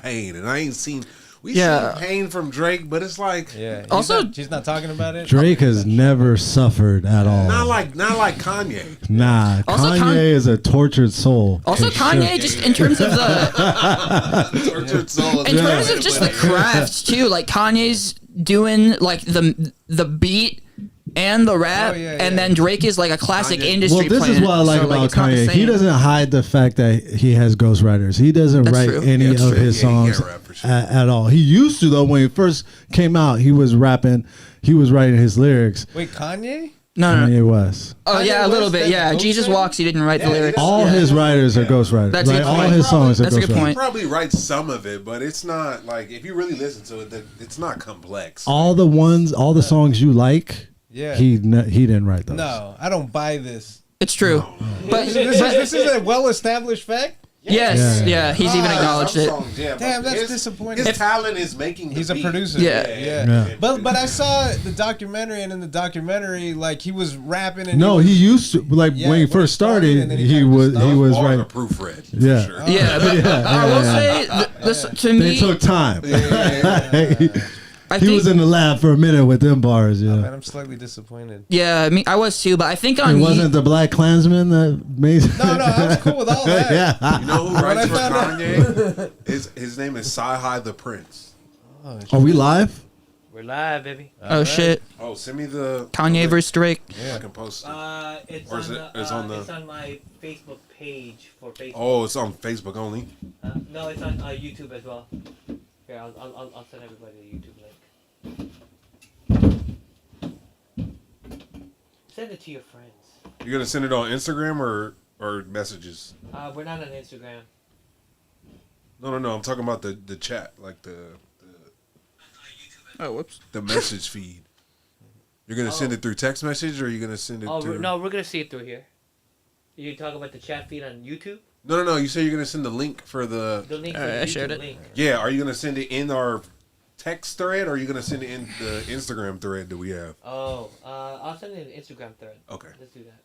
Pain, and I ain't seen. We seen Pain from Drake, but it's like she's not talking about it. Drake has never suffered at all. Not like Kanye. Nah, also, Kanye is a tortured soul. Also, Kanye, just in terms of the Tortured soul. in terms of just the craft too, like Kanye's doing like the beat and the rap, and then Drake is like a classic industry. Well, this is what I like about Kanye. He doesn't hide the fact that he has ghostwriters. He doesn't write any of his songs at all. He used to though. When he first came out, he was rapping. He was writing his lyrics. Wait, Kanye? No. Kanye West. Oh yeah, a little bit. Yeah, Jesus Walks. He didn't write the lyrics. All his writers are ghostwriters. That's a good point. All his songs are That's a good ghostwriters. point. He probably writes some of it, but it's not like if you really listen to it, it's not complex. All the songs you like. Yeah. He didn't write those. No, I don't buy this. It's true. But This is a well-established fact. Yes, he's even acknowledged it. Songs, Damn, that's disappointing. His talent is making. He's a producer. Yeah. But I saw the documentary, and in the documentary, like he was rapping. And he used to when he first started. and then he was right. right. Proofread. Yeah. Sure. Yeah, but I will say this to me. They took time. I He think, was in the lab for a minute with them bars. Yeah. Man, I'm slightly disappointed. Yeah, I was too, but I think on It wasn't the Black Klansman that made. No, I was cool with all that. Yeah. You know who writes for Kanye? His name is Sci-Hi the Prince. Are we live? We're live, baby. Oh shit! Oh, send me the Kanye versus Drake. I can post it. It's Or is on it's on the- it's on my Facebook page for Facebook. Oh, it's on Facebook only. No, it's on YouTube as well. Here, I'll send everybody the YouTube link. Send it to your friends. You're gonna send it on Instagram or messages? We're not on Instagram. No. I'm talking about the chat, like the Oh, whoops. the message feed. You're gonna send it through text message, or are you gonna send it through? No, we're gonna see it through here. You talk about the chat feed on YouTube. No. You say you're gonna send the link for the. The link. For I the shared YouTube it. link. Yeah, are you gonna send it in our text thread, or are you gonna send it in the Instagram thread that we have? Oh, I'll send it in an Instagram thread. Okay. Let's do that.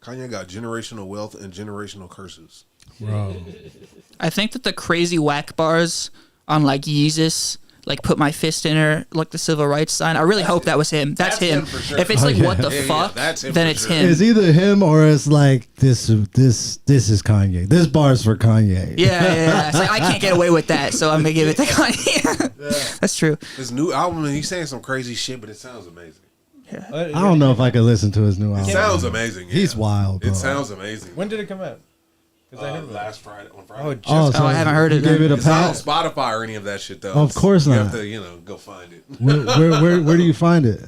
Kanye got generational wealth and generational curses. Bro. I think that the crazy whack bars on like Yeezus, like put my fist in her, like the civil rights sign. I really hope that was him. That's him. for sure. If it's like what the fuck, that's him then for it's sure. him. It's either him or it's like this is Kanye. This bar's for Kanye. Yeah. It's like I can't get away with that, so I'm gonna give it to Kanye. That's true. His new album, and he's saying some crazy shit, but it sounds amazing. I don't know if I could listen to his new album. It sounds amazing. Yeah. He's wild, bro. It sounds amazing. When did it come out? Because I heard about it. Last Friday, on Friday. Oh, just Oh, I haven't heard it. You gave it a It's not on pass. Spotify or any of that shit though. Of course you not. have to, go find it. Where do you find it,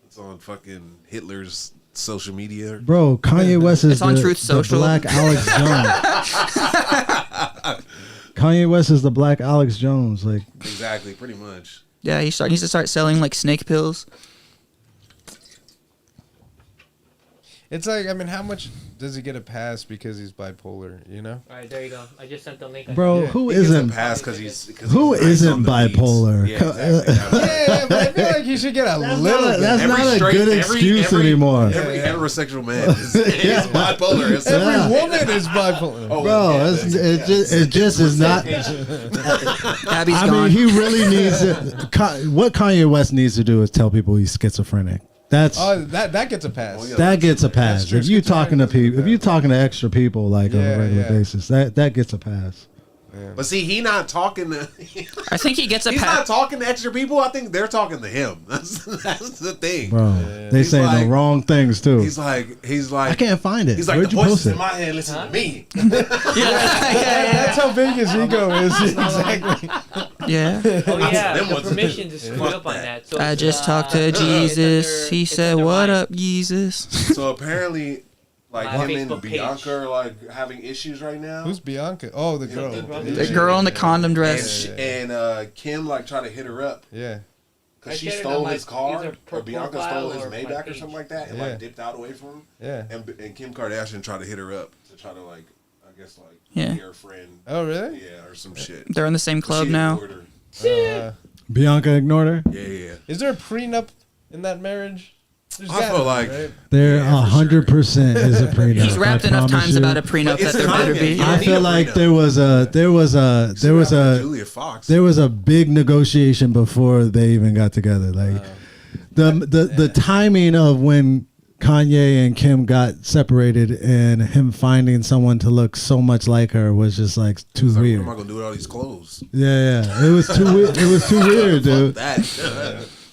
It's on fucking Hitler's social media. bro? Kanye West is It's on Truth the Social. Black Alex Jones. Kanye West is the Black Alex Jones. Like, Exactly, pretty much. Yeah, he needs to start selling like snake pills. It's like, I mean, how much does he get a pass because he's bipolar? You know? All right, there you go. I just sent the link. bro, Yeah. who He gets a isn't? pass because he's Who nice isn't on the beats. bipolar? Yeah, exactly. Yeah, but I feel like he should get a little bit. That's not a good excuse every anymore. Every heterosexual man is bipolar. It's Every woman is bipolar. Oh, Bro, yeah, it just is not. Abby's I gone. mean, he really needs to. What Kanye West needs to do is tell people he's schizophrenic. That's Oh, that gets a pass. Oh, yeah. that gets a pass. true. If you talking to people, if you talking to extra people like on Yeah, a regular yeah. basis, that gets a pass. But see, he not talking to. I think he gets a He's not pass. talking to extra people. I think they're talking to him. That's the thing. Bro, they He's saying like- the wrong things too. He's like. I can't find it. He's like Where'd the you voices post in it? my head. Listen to me. That's how big his ego is. Exactly. Yeah. Oh yeah, Them the ones- permissions is screwed up on that. that. So I it's, just talked to it's Jesus. under- He it's said, under "What mine. up, Jesus?" So apparently, like My him and Facebook page. Bianca are like having issues right now. Who's Bianca? Oh, the girl. The girl in the condom and dress. Kim like tried to hit her up Yeah. because she I shared it stole on my his car, either or Bianca profile stole his or my Maybach or page. something like that, and Yeah. like dipped out away from him. Yeah. And Kim Kardashian tried to hit her up to try to like, I guess like Yeah. be her friend. Oh, really? Yeah, or some shit. They're in the same But club she now. ignored her. Uh, Bianca ignored her. Yeah. is there a prenup in that marriage? I feel like there 100% is a prenup. He's rapped enough times about a prenup that there better be. I feel like there was a big negotiation before they even got together. Like the timing of when Kanye and Kim got separated and him finding someone to look so much like her was just like too weird. What am I gonna do with all these clothes? Yeah, it was too weird. It was too weird, dude.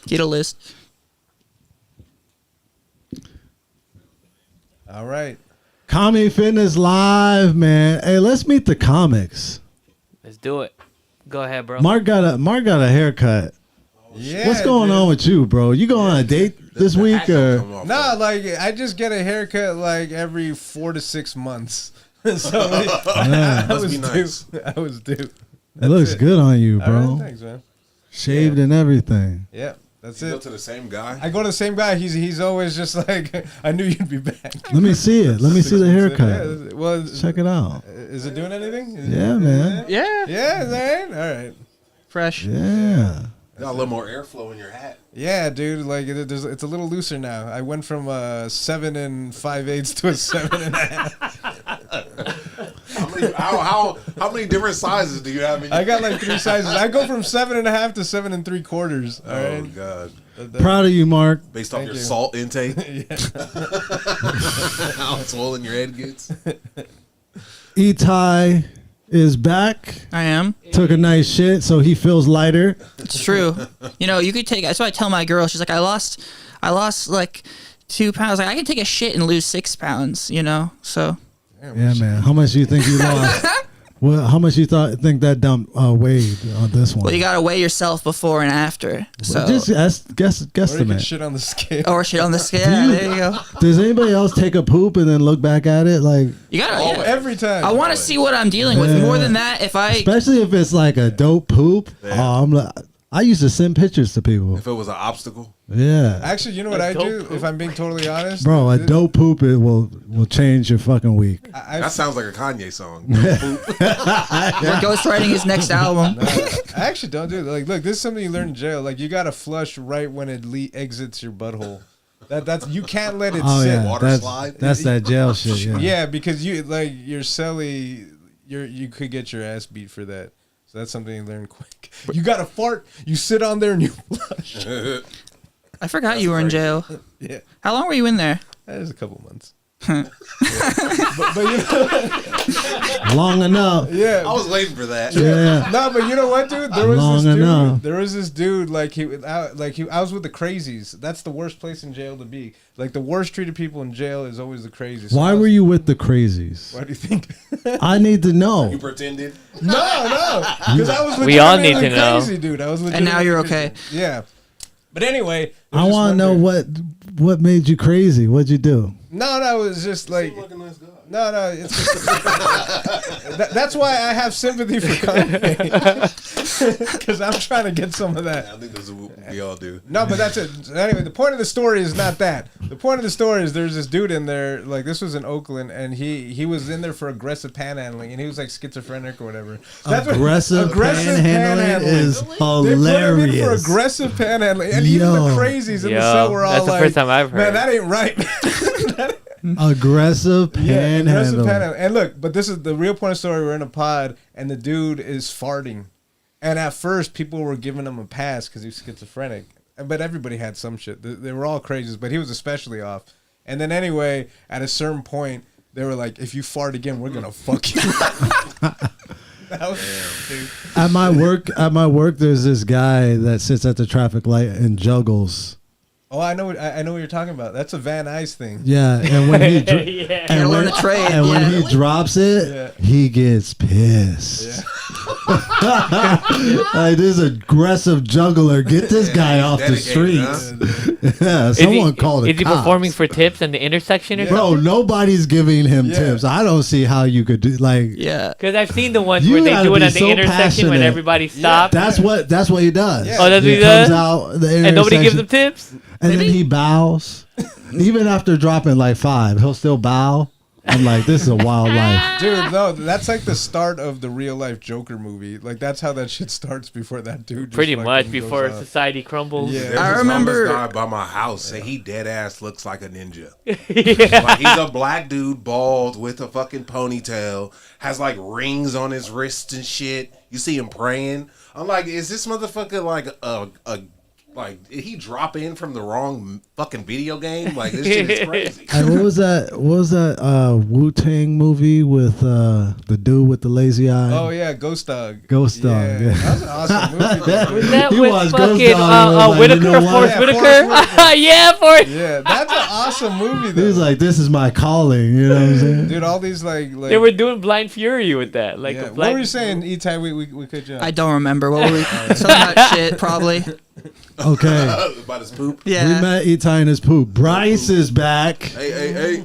Get a list. All right. Kami Fitness Live, man. Hey, let's meet the comics. Let's do it. Go ahead, bro. Mark got a haircut. Yeah. What's going on with you, bro? You going on a date this week or? No, like I just get a haircut like every 4 to 6 months. So I was due. I was due. It looks good on you, bro. All right, thanks, man. Shaved and everything. Yeah. That's you it. go to the same guy? I go to the same guy. He's always just like, I knew you'd be back. Let me see it. Let me see the haircut. Yeah, well, check it out. Is it doing anything? Yeah, man. Yeah. Yeah, is that right? All right. Fresh. Yeah. Got a little more airflow in your hat. Yeah, dude. Like it's a little looser now. I went from 7 5/8 to a 7 1/2. How many different sizes do you have? I got like 3 sizes. I go from 7 1/2 to 7 3/4. All Oh right. God! Proud of you, Mark. Based off Thank your you. salt intake, how swollen your head gets. E-Ty is back. I am. Took a nice shit, so he feels lighter. It's true. You know, you could take. That's what I tell my girl. She's like, I lost like 2 pounds. Like I can take a shit and lose 6 pounds. You know, so. Yeah, man. How much do you think you lost? Well, how much you think that dump weighed on this one? Well, you gotta weigh yourself before and after. So Just Or you can guesstimate. shit on the scale. or shit on the scale. Yeah, there you go. Does anybody else take a poop and then look back at it? Like, You gotta. yeah. Every time. I want to see what I'm dealing with. Yeah. More than that, if I. especially if it's like a dope poop. Yeah. I'm like, I used to send pictures to people. If it was an obstacle, Yeah. Actually, you know what I do? If I'm being totally honest, Bro, a dope poop it will change your fucking week. that sounds like a Kanye song. We're ghostwriting his next album. I actually don't do it. Like, look, this is something you learn in jail. Like, you gotta flush right when it exits your butthole. That's you can't let it Oh sit. yeah, Water slide? that's that jail shit. Yeah. Yeah, because you like your celly, you could get your ass beat for that. So that's something you learn quick. You gotta fart. You sit on there and you flush. I forgot you were in jail. Yeah, How long were you in there? that is a couple months. but you know, Long enough. yeah. I was waiting for that. Yeah. No, but you know what, dude? There Long enough. There was this dude. Like I was with the crazies. That's the worst place in jail to be. Like the worst treated people in jail is always the crazies. So Why were you with the crazies? Why do you think? I need to You know. pretended. No, because I was. We all need to legitimately know. Crazy, dude. I was. And now you're okay. Yeah. But anyway, I want to know what made you crazy. What'd you do? No, it was just like. No, it's just, that's why I have sympathy for Kanye, because I'm trying to get some of that. I think that's what we all do. No, but that's it. Anyway, the point of the story is not that. The point of the story is there's this dude in there, like this was in Oakland, and he was in there for aggressive panhandling, and he was like schizophrenic or whatever. That's Aggressive panhandling is They put him in hilarious. for aggressive panhandling, and even the crazies in the cell were all that's the like, first time I've "Man, heard." that ain't right." Aggressive aggressive panhandling. panhandling. And look, but this is the real point of the story. We're in a pod, and the dude is farting. And at first, people were giving him a pass because he was schizophrenic. But everybody had some shit. They were all crazies, but he was especially off. And then anyway, at a certain point, they were like, "If you fart again, we're gonna fuck you." That was, dude. At my work, there's this guy that sits at the traffic light and juggles. Oh, I know what you're talking about. That's a Van Nuys thing. Yeah, and when he Yeah. Gotta learn the trade. and when Yeah. he drops it, Yeah. he gets pissed. Like this aggressive juggler, get this guy off the dedicated, streets. Yeah, someone called it. Is he performing for tips in the intersection or Bro, something? nobody's giving him Yeah. tips. I don't see how you could do like. Yeah. Because I've seen the ones You where they gotta do it be at the so intersection when passionate. everybody stops. That's what he does. Yeah. Oh, that's what he comes does? out the And nobody gives intersection, them tips? and then he bows. Even after dropping like 5, he'll still bow. I'm like, this is a wild life. Dude, no, that's like the start of the real life Joker movie. Like that's how that shit starts before that dude. Just Pretty fucking much goes before off. society crumbles. Yeah. There's I this remember- homeless guy by my house, and he dead ass looks like a ninja. Like he's a black dude, bald with a fucking ponytail, has like rings on his wrists and shit. You see him praying. I'm like, is this motherfucker like like did he drop in from the wrong fucking video game? Like this shit is crazy. Hey, what was that? What was that Wu-Tang movie with the dude with the lazy eye? Oh yeah, Ghost Dog. Ghost Dog, yeah. That was an awesome movie. though. Was that He with was fucking Ghost Dog, and was like, Whitaker, you know what? Forrest Yeah, Whitaker? Forrest Yeah, Forrest. Yeah, that's an awesome movie He though. was like, "This is my calling." You know what I'm saying? Dude, all these like They were doing Blind Fury with that. Like yeah. a What blind, were you saying, E-Ty? We could. I don't remember what were we. Some of that shit probably. Okay. About his poop. Yeah. We met Itai in his poop. Bryce is back. Hey.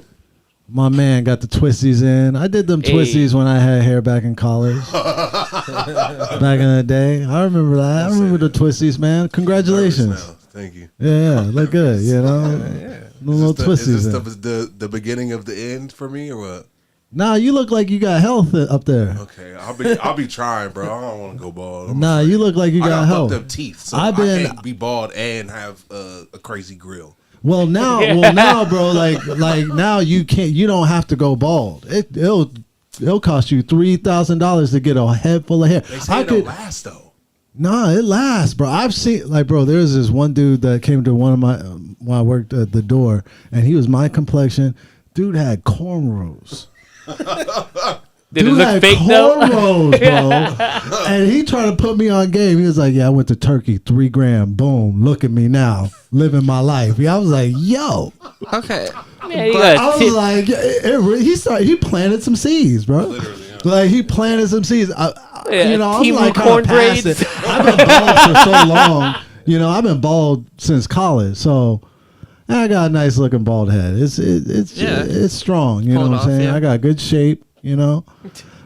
My man got the twisties in. I did them Hey. twisties when I had hair back in college. Back in the day. I remember that. I remember the twisties, man. Congratulations. Thank you. Yeah, look good, you know? The little twisties Is in. this the beginning of the end for me or what? Nah, you look like you got health up there. Okay, I'll be trying, bro. I don't want to go bald. Nah, you look like you I got got health. fucked up teeth, so I I been- can't be bald and have a crazy grill. Well now, bro, like now you don't have to go bald. It'll cost you $3,000 to get a head full of hair. They say it don't last though. Nah, it lasts, bro. I've seen bro. There's this one dude that came to one of my when I worked at the door, and he was my complexion. Dude had cornrows. Did it Dude look had fake though? cornrows, bro. And he tried to put me on game. He was like, "Yeah, I went to Turkey, 3 grand. Boom, look at me now, living my life." Yeah, I was like, "Yo." Okay. Yeah, you But got I was like, he planted some seeds, bro. Literally, yeah. Like he planted some seeds. Yeah, You know, I'm Timu like corn kind of past braids. it. I've been bald for so long. You know, I've been bald since college, so I got a nice looking bald head. It's strong. You know Pulled what I'm off, saying? yeah. I got good shape. You know.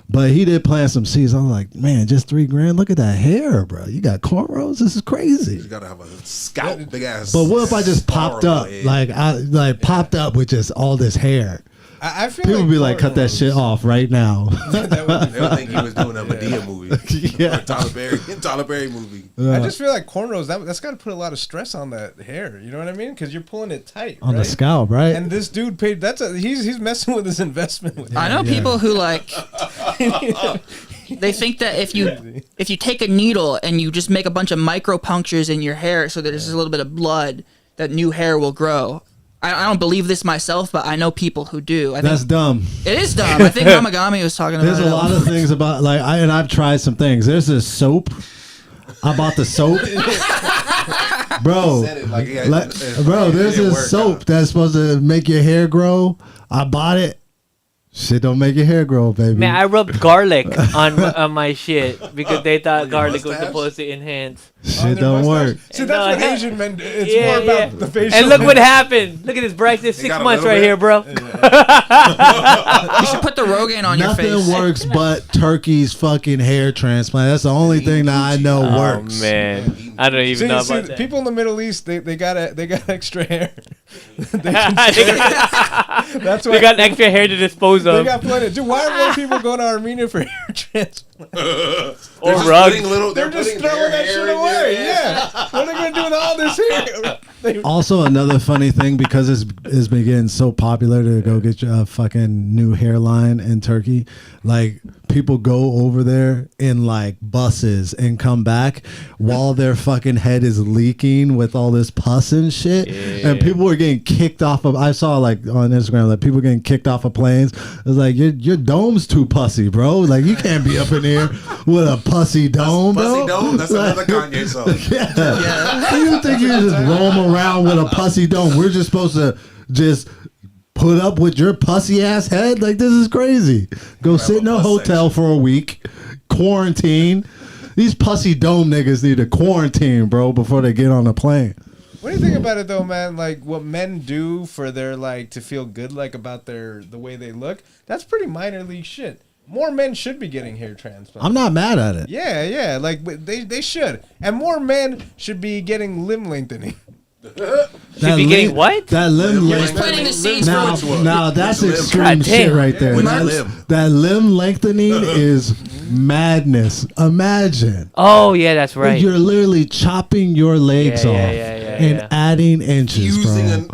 But he did plant some seeds. I was like, man, just 3 grand. Look at that hair, bro. You got cornrows. This is crazy. You gotta have a scalp, big ass. But what if I just popped up, popped up with just all this hair? I feel People like would be like, cut that cornrows- shit off right now. They would think he was doing a Medea movie, Yeah. or Tyler Perry movie. I just feel like cornrows. That's got to put a lot of stress on that hair. You know what I mean? Because you're pulling it tight On the right? scalp, right? And this dude paid. He's messing with his investment. With I know people who like. They think that if you take a needle and you just make a bunch of micro punctures in your hair, so there's just a little bit of blood, that new hair will grow. I don't believe this myself, but I know people who do. I That's think dumb. it is dumb. I think Mamagami was talking about There's it. a lot of things about I've tried some things. There's this soap. I bought the soap, bro. Said it like he had- Bro, it there's didn't this work soap out. that's supposed to make your hair grow. I bought it. Shit don't make your hair grow, baby. Man, I rubbed garlic on my shit because they thought garlic was mustache? supposed to enhance. Shit don't work. See, that's what No, Asian men do. It's more about the facial. And look what happened. Look at this Bryce. There's They 6 got a months little right bit. here, bro. You should put the Rogaine on your Nothing face. works but turkey's fucking hair transplant. That's the only thing that I know Oh works. man, I don't even know about that. people in the Middle East, they got extra hair. they That's why got extra hair to dispose they of, got plenty. Dude, why are more people going to Armenia for hair transplant? or just rugs. putting little- They're just putting throwing that hair shit in away. there. Yeah. What are they going to do with all this hair? Also, another funny thing, because it's been getting so popular to go get your fucking new hairline in Turkey. Like, people go over there in like buses and come back while their fucking head is leaking with all this pus and shit. And people were getting kicked off of. I saw like on Instagram like people getting kicked off of planes. It was like your dome's too pussy, bro. Like you can't be up in here with a pussy dome, Pussy bro. Dome? That's another Kanye song. Yeah. You think you just roam around with a pussy dome? We're just supposed to just put up with your pussy ass head? Like, this is crazy. Go sit in a bus hotel for a week, quarantine. These pussy dome niggas need to quarantine, bro, before they get on a plane. What do you think about it though, man? Like what men do for their like to feel good like about the way they look, that's pretty minor league shit. More men should be getting hair transplants. I'm not mad at it. Yeah, like but they should. And more men should be getting limb lengthening. Should be getting what? That limb You're just planting the seeds for now that's extreme shit right there. That limb lengthening is madness. Imagine. Oh yeah, that's right. You're literally chopping your legs off and adding inches, fusing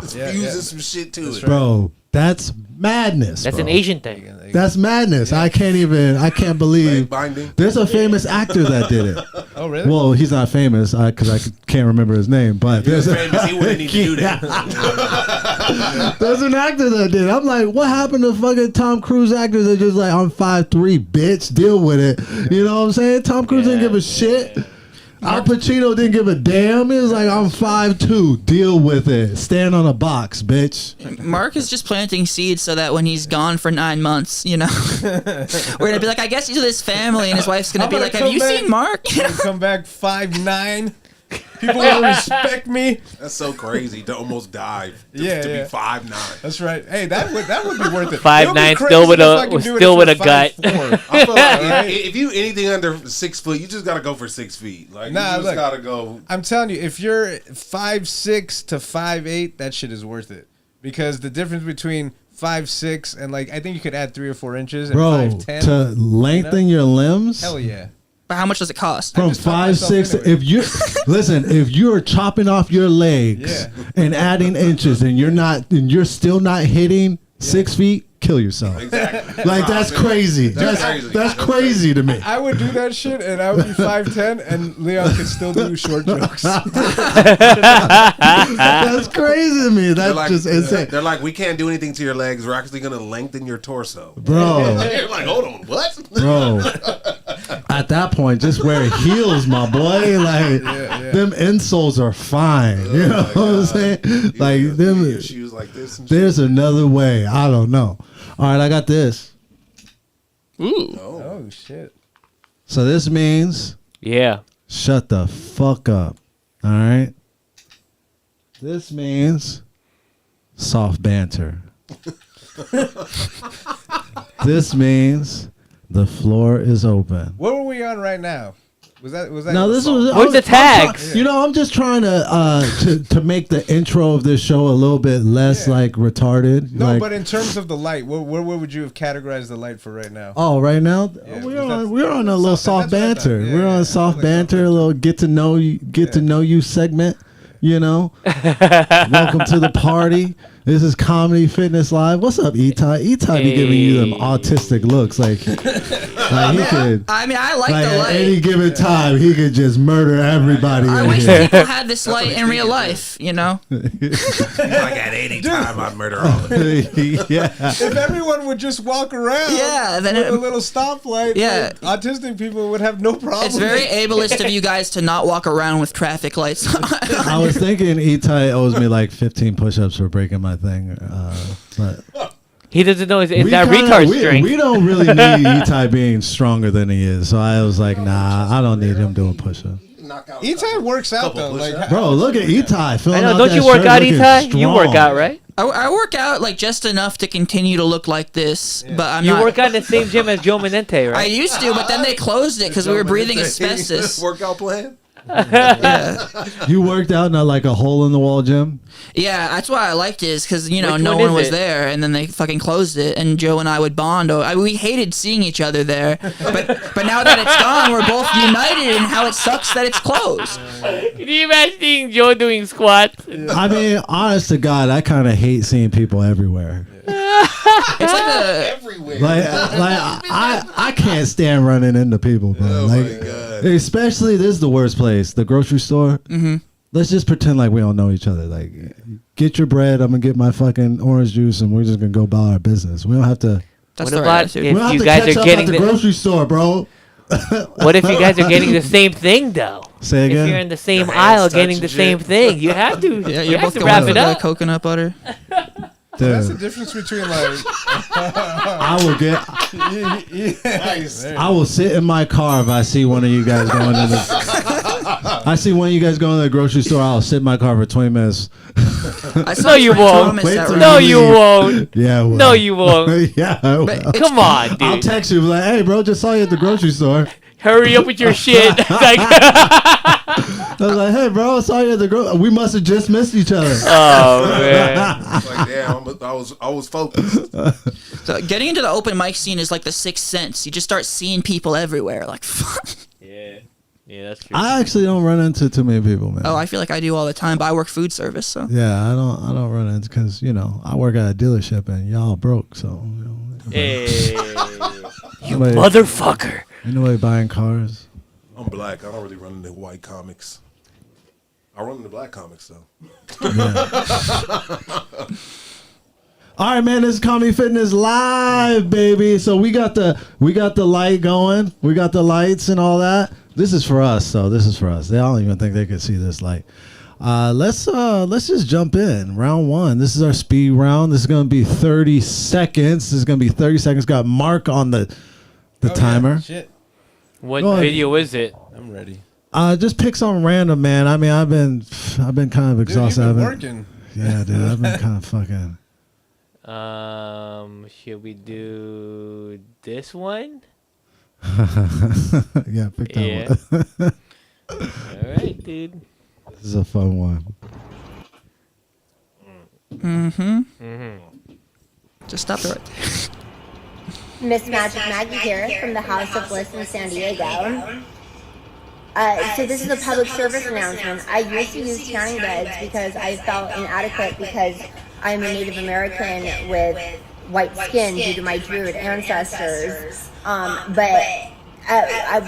some shit to it, bro. That's madness. That's bro. an Asian thing. That's madness. I can't believe. There's a famous actor that did it. Oh really? Well, he's not famous because I can't remember his name. But he wouldn't need to do that. There's an actor that did. I'm like, what happened to fucking Tom Cruise actors that just like, I'm 5'3", bitch, deal with it. You know what I'm saying? Tom Cruise didn't give a shit. Al Pacino didn't give a damn. He was like, I'm 5'2", deal with it. Stand on a box, bitch. Mark is just planting seeds so that when he's gone for 9 months, we're gonna be like, I guess he's with his family, and his wife's gonna be like, have you seen Mark? Come back 5'9". People will respect me. That's so crazy to almost die. To be 5'9". That's right. Hey, that would be worth it. 5'9", still with a gut. I feel like if you anything under 6 foot, you just gotta go for 6 feet. Like you just gotta go. I'm telling you, if you're 5'6" to 5'8", that shit is worth it, because the difference between 5'6" and I think you could add 3 or 4 inches. And 5'10", to lengthen your limbs. Hell yeah. But how much does it cost? From 5'6", if you if you're chopping off your legs and adding inches, and you're still not hitting 6 feet, kill yourself. Exactly. That's crazy. That's crazy to me. I would do that shit, and I would be 5'10", and Leon could still do short jokes. That's crazy to me. That's just insane. They're like, we can't do anything to your legs. We're actually gonna lengthen your torso, bro. You're like, hold on, what, bro? At that point, just wear heels, my boy. Them insoles are fine. You know what I'm saying? Them shoes like this. And there's another way. I don't know. All right, I got this. Ooh. Oh shit. So this means shut the fuck up. All right. This means soft banter. This means the floor is open. What were we on right now? Was that? No, this was. Where's the tags? I'm just trying to make the intro of this show a little bit less retarded. No, but in terms of the light, where would you have categorized the light for right now? Oh, right now we're on a little soft banter. We're on soft banter, a little get to know you segment. Welcome to the party. This is Comedy Fitness Live. What's up, Etai? Etai be giving you them autistic looks. He could. I like the light. At any given time, he could just murder everybody. I wish people had this light in real life. He's like, at any time, I'd murder all of them. If everyone would just walk around, then with a little stoplight, autistic people would have no problem. It's very ableist of you guys to not walk around with traffic lights on. I was thinking Etai owes me 15 push-ups for breaking my thing, but he doesn't know it's that retard strength. We don't really need Etai being stronger than he is, so I was like, nah, I don't need him doing push-ups. Etai works out though, bro. Look at Etai. I know. Don't you work out, Etai? You work out, right? I work out just enough to continue to look like this, but I'm not. You work out in the same gym as Joe Menente, right? I used to, but then they closed it because we were breathing asbestos. Workout plan? You worked out in a hole in the wall gym? Yeah, that's why I liked it, because no one was there, and then they fucking closed it, and Joe and I would bond. We hated seeing each other there, but now that it's gone, we're both united in how it sucks that it's closed. Can you imagine seeing Joe doing squats? I mean, honest to God, I kind of hate seeing people everywhere. It's everywhere. I can't stand running into people, bro. Oh my God. Especially this is the worst place, the grocery store. Mm-hmm. Let's just pretend like we don't know each other. Get your bread. I'm gonna get my fucking orange juice, and we're just gonna go about our business. We don't have to. That's the right attitude. We don't have to catch up at the grocery store, bro. What if you guys are getting the same thing though? Say again. If you're in the same aisle getting the same thing, you have to. You have to wrap it up. Coconut butter. Dude. That's the difference between I will sit in my car if I see one of you guys going to the grocery store. I'll sit in my car for 20 minutes. No, you won't. No, you won't. Yeah, well. No, you won't. Yeah, come on, dude. I'll text you like, hey, bro, just saw you at the grocery store. Hurry up with your shit. I was like, hey, bro, I saw you at the girl. We must have just missed each other. Oh man. Like, damn, I was focused. So getting into the open mic scene is like the sixth sense. You just start seeing people everywhere. Like, fuck. Yeah. Yeah, that's true. I actually don't run into too many people, man. Oh, I feel like I do all the time, but I work food service, so. Yeah, I don't run into because I work at a dealership and y'all broke, so. Hey, you motherfucker! Ain't nobody buying cars. I'm black. I don't really run into white comics. I run into black comics though. Yeah. All right, man. This is Comedy Fitness Live, baby. So we got the light going. We got the lights and all that. This is for us, though. This is for us. They don't even think they could see this light. Let's just jump in. Round one. This is our speed round. This is gonna be 30 seconds. This is gonna be 30 seconds. Got Mark on the timer. Yeah. Shit. What video is it? I'm ready. Just pick something random, man. I mean, I've been kind of exhausted. Dude, you've been working. Yeah, dude. I've been kind of fucking. Should we do this one? Yeah, pick that one. All right, dude. This is a fun one. Just stop it right there. Miss Magic Maggie here from the House of Bliss in San Diego. So this is a public service announcement. I used to use tanning beds because I felt inadequate because I'm a Native American with white skin due to my Druid ancestors. But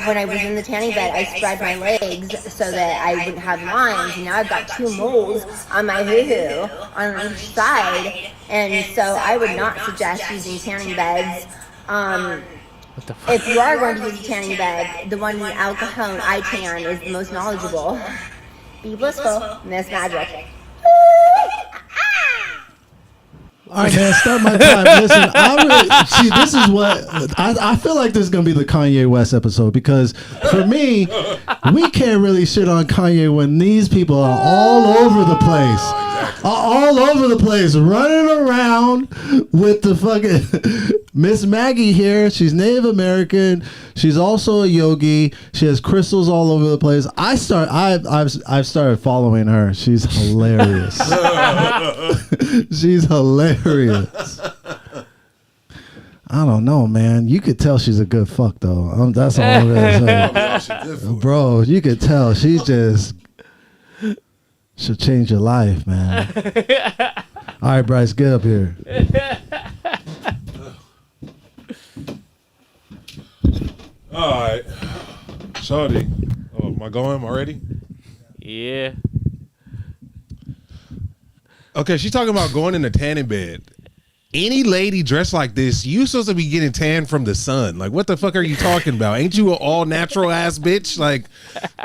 when I was in the tanning bed, I spread my legs so that I wouldn't have lines. And now I've got 2 moles on my hoo-hoo on each side. And so I would not suggest using tanning beds. If you are going to use a tanning bed, the one in Al Cajon, iTan, is the most knowledgeable. Be blissful, Miss Magic. All right, man, start my time. Listen, this is what I feel like this is gonna be the Kanye West episode because for me, we can't really shit on Kanye when these people are all over the place, running around with the fucking Miss Maggie here. She's Native American. She's also a yogi. She has crystals all over the place. I've started following her. She's hilarious. She's hilarious. I don't know, man. You could tell she's a good fuck, though. That's all I'm gonna say. Bro, you could tell she just should change your life, man. All right, Bryce, get up here. All right, Shawty. Oh, am I going already? Yeah. Okay, she's talking about going in a tanning bed. Any lady dressed like this, you supposed to be getting tan from the sun. Like, what the fuck are you talking about? Ain't you an all natural ass bitch? Like,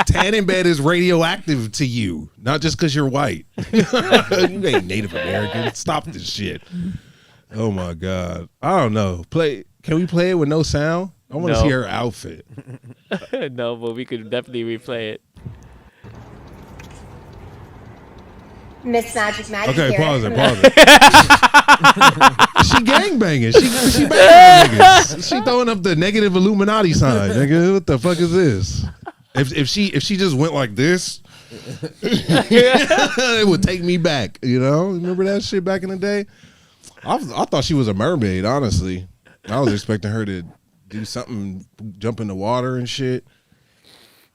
tanning bed is radioactive to you, not just because you're white. You ain't Native American. Stop this shit. Oh my god. I don't know. Can we play it with no sound? I want to see her outfit. No, but we could definitely replay it. Miss Magic Maggie Okay, here. pause it. She gangbanging. She banging niggas. She throwing up the negative Illuminati sign. Nigga, what the fuck is this? If she just went like this, it would take me back. You know, remember that shit back in the day? I thought she was a mermaid. Honestly, I was expecting her to do something, jump in the water and shit.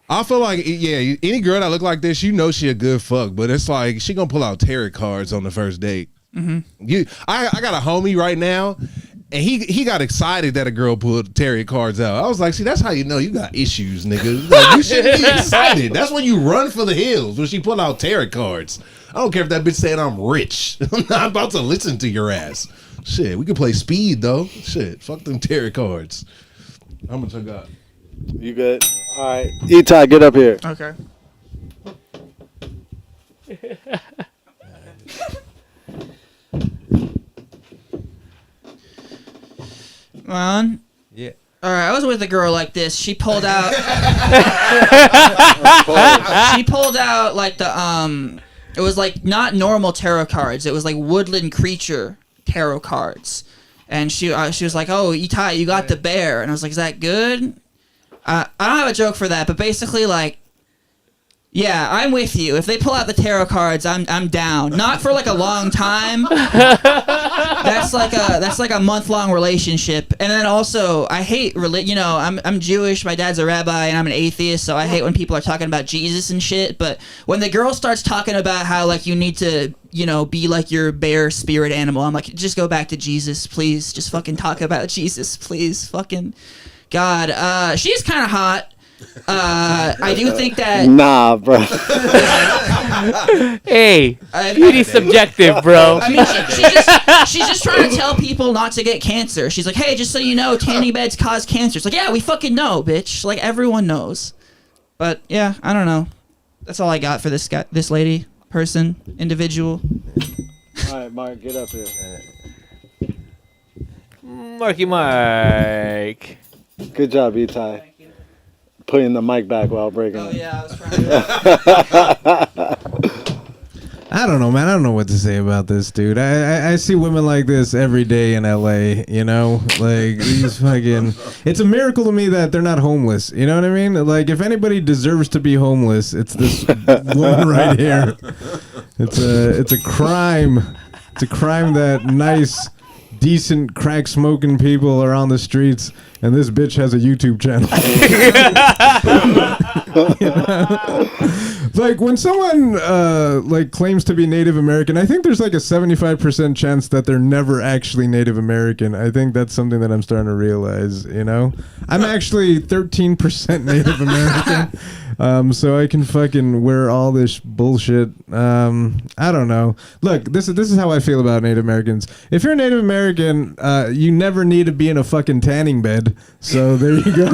I feel like, yeah, any girl that look like this, you know she a good fuck, but it's like she gonna pull out tarot cards on the first date. Mm-hmm. I got a homie right now, and he got excited that a girl pulled tarot cards out. I was like, see, that's how you know you got issues, nigga. Like, you shouldn't be excited. That's when you run for the hills, when she pull out tarot cards. I don't care if that bitch saying I'm rich. I'm not about to listen to your ass. Shit, we can play speed, though. Shit, fuck them tarot cards. How much I got? You good? All right. Etai, get up here. Okay. On. Yeah. All right, I was with a girl like this. She pulled out. She pulled out like the It was like not normal tarot cards. It was like woodland creature tarot cards, and she was like, "Oh, Etai, you got the bear," and I was like, "Is that good?" I don't have a joke for that, but basically, like, Yeah, I'm with you. If they pull out the tarot cards, I'm down. Not for like a long time. That's like a month-long relationship. And then also, I hate I'm Jewish. My dad's a rabbi, and I'm an atheist. So I hate when people are talking about Jesus and shit. But when the girl starts talking about how like you need to be like your bear spirit animal, I'm like, just go back to Jesus, please. Just fucking talk about Jesus, please. Fucking God. She's kind of hot. I do think that. Nah, bro. Hey, beauty's subjective, bro. I mean, she's just trying to tell people not to get cancer. She's like, hey, just so you know, tanning beds cause cancer. It's like, yeah, we fucking know, bitch. Like, everyone knows. But yeah, I don't know. That's all I got for this guy, this lady, person, individual. All right, Mark, get up here. Marky Mark. Good job, Itai. Putting the mic back while breaking it. Oh yeah, I was trying to. I don't know, man. I don't know what to say about this dude. I see women like this every day in LA, like these fucking. It's a miracle to me that they're not homeless. You know what I mean? Like, if anybody deserves to be homeless, it's this woman right here. It's a crime. It's a crime that nice, decent, crack smoking people are on the streets, and this bitch has a YouTube channel. Like, when someone like claims to be Native American, I think there's like a 75% chance that they're never actually Native American. I think that's something that I'm starting to realize. I'm actually 13% Native American, so I can fucking wear all this bullshit. I don't know. Look, this is how I feel about Native Americans. If you're a Native American, you never need to be in a fucking tanning bed. So there you go.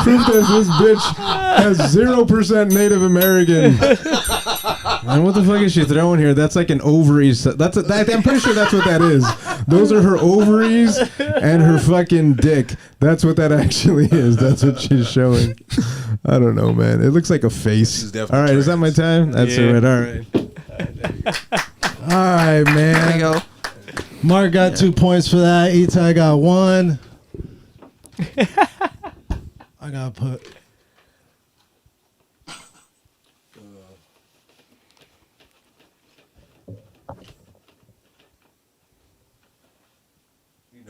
Proof that this bitch has 0% Native American. And what the fuck is she throwing here? That's like an ovaries. I'm pretty sure that's what that is. Those are her ovaries and her fucking dick. That's what that actually is. That's what she's showing. I don't know, man. It looks like a face. All right, is that my time? That's it. All right. All right, man. There you go. Mark got 2 points for that. Itai got 1. I gotta put.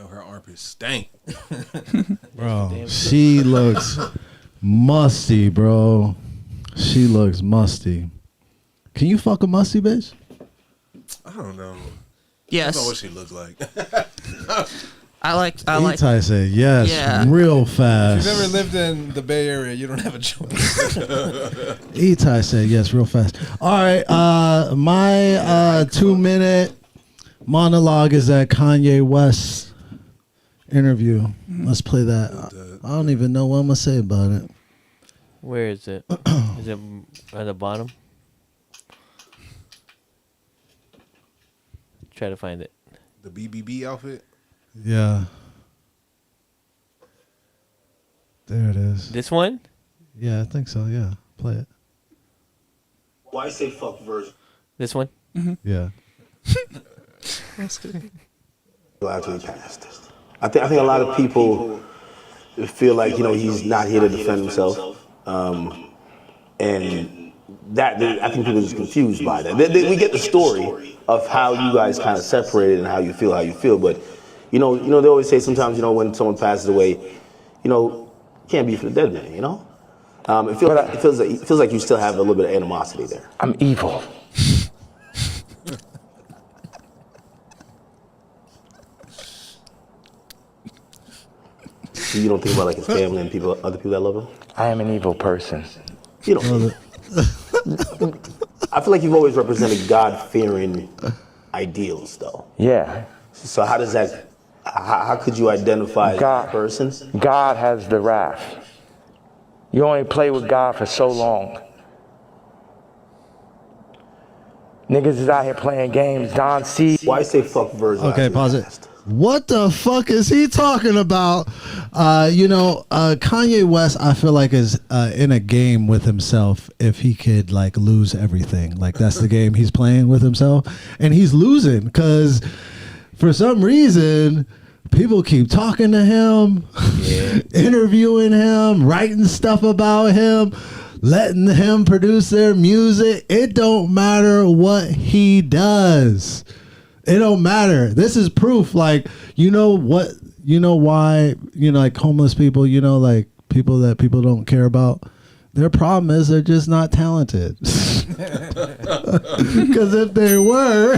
Her armpits stank. Bro, she looks musty, bro. She looks musty. Can you fuck a musty bitch? I don't know. Yes. I don't know what she looks like. I like. Itai said yes, real fast. If you've ever lived in the Bay Area, you don't have a choice. Itai said yes, real fast. All right, my 2-minute monologue is that Kanye West interview. Let's play that. I don't even know what I'm gonna say about it. Where is it? Is it at the bottom? Try to find it. The BBB outfit? Yeah. There it is. This one? Yeah, I think so. Yeah. Play it. Why say fuck version? This one? Mm-hmm. Yeah. After he passed. I think a lot of people feel like, he's not here to defend himself. And that I think people are just confused by that. We get the story of how you guys kind of separated and how you feel. But, they always say sometimes, when someone passes away, can't be for the dead man, It feels like you still have a little bit of animosity there. I'm evil. You don't think about like his family and other people that love him? I am an evil person. You don't. I feel like you've always represented God-fearing ideals, though. Yeah. So how does that? How could you identify that person? God has the wrath. You only play with God for so long. Niggas is out here playing games. Don C. Why say fuck Virgil? Okay, pause it. What the fuck is he talking about? Kanye West, I feel like is in a game with himself. If he could like lose everything, like that's the game he's playing with himself, and he's losing because for some reason people keep talking to him, interviewing him, writing stuff about him. letting him produce their music. It don't matter what he does. It don't matter. This is proof. Like, you know what? You know why? You know, like homeless people. You know, like people that people don't care about. Their problem is they're just not talented. Because if they were,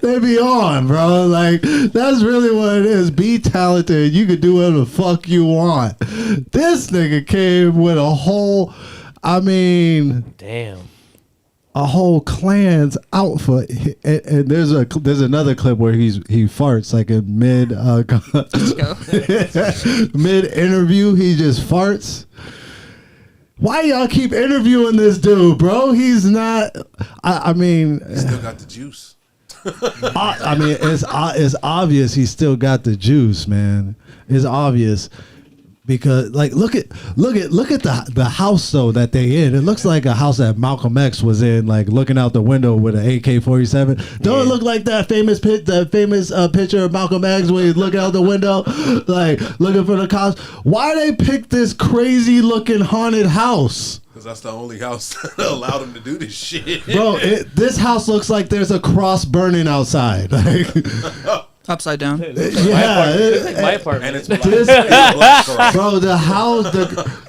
they'd be on, bro. Like, that's really what it is. Be talented. You can do whatever the fuck you want. This nigga came with a whole, I mean, damn, a whole clan's outfit. And there's another clip where he farts like in mid interview. He just farts. Why y'all keep interviewing this dude, bro? He's not. I mean, he still got the juice. I mean, it's obvious he still got the juice, man. It's obvious because, like, look at the house though that they in. It looks like a house that Malcolm X was in, like looking out the window with an AK-47. Don't it look like that famous picture of Malcolm X where he's looking out the window, like looking for the cops? Why they pick this crazy looking haunted house? Because that's the only house that allowed him to do this shit. Bro, this house looks like there's a cross burning outside. Like, upside down. It's like my apartment. And it's black. Bro, the house,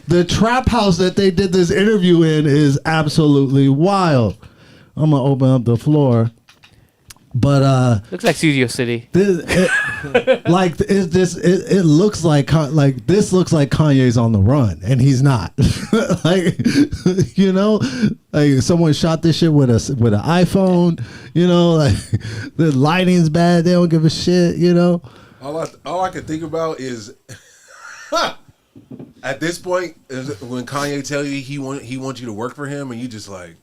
the trap house that they did this interview in is absolutely wild. I'm gonna open up the floor. But looks like Studio City. It looks like this looks like Kanye's on the run, and he's not. Like, you know, like someone shot this shit with an iPhone. You know, like the lighting's bad. They don't give a shit. You know. All I can think about is at this point is when Kanye tell you he wants you to work for him, and you just like,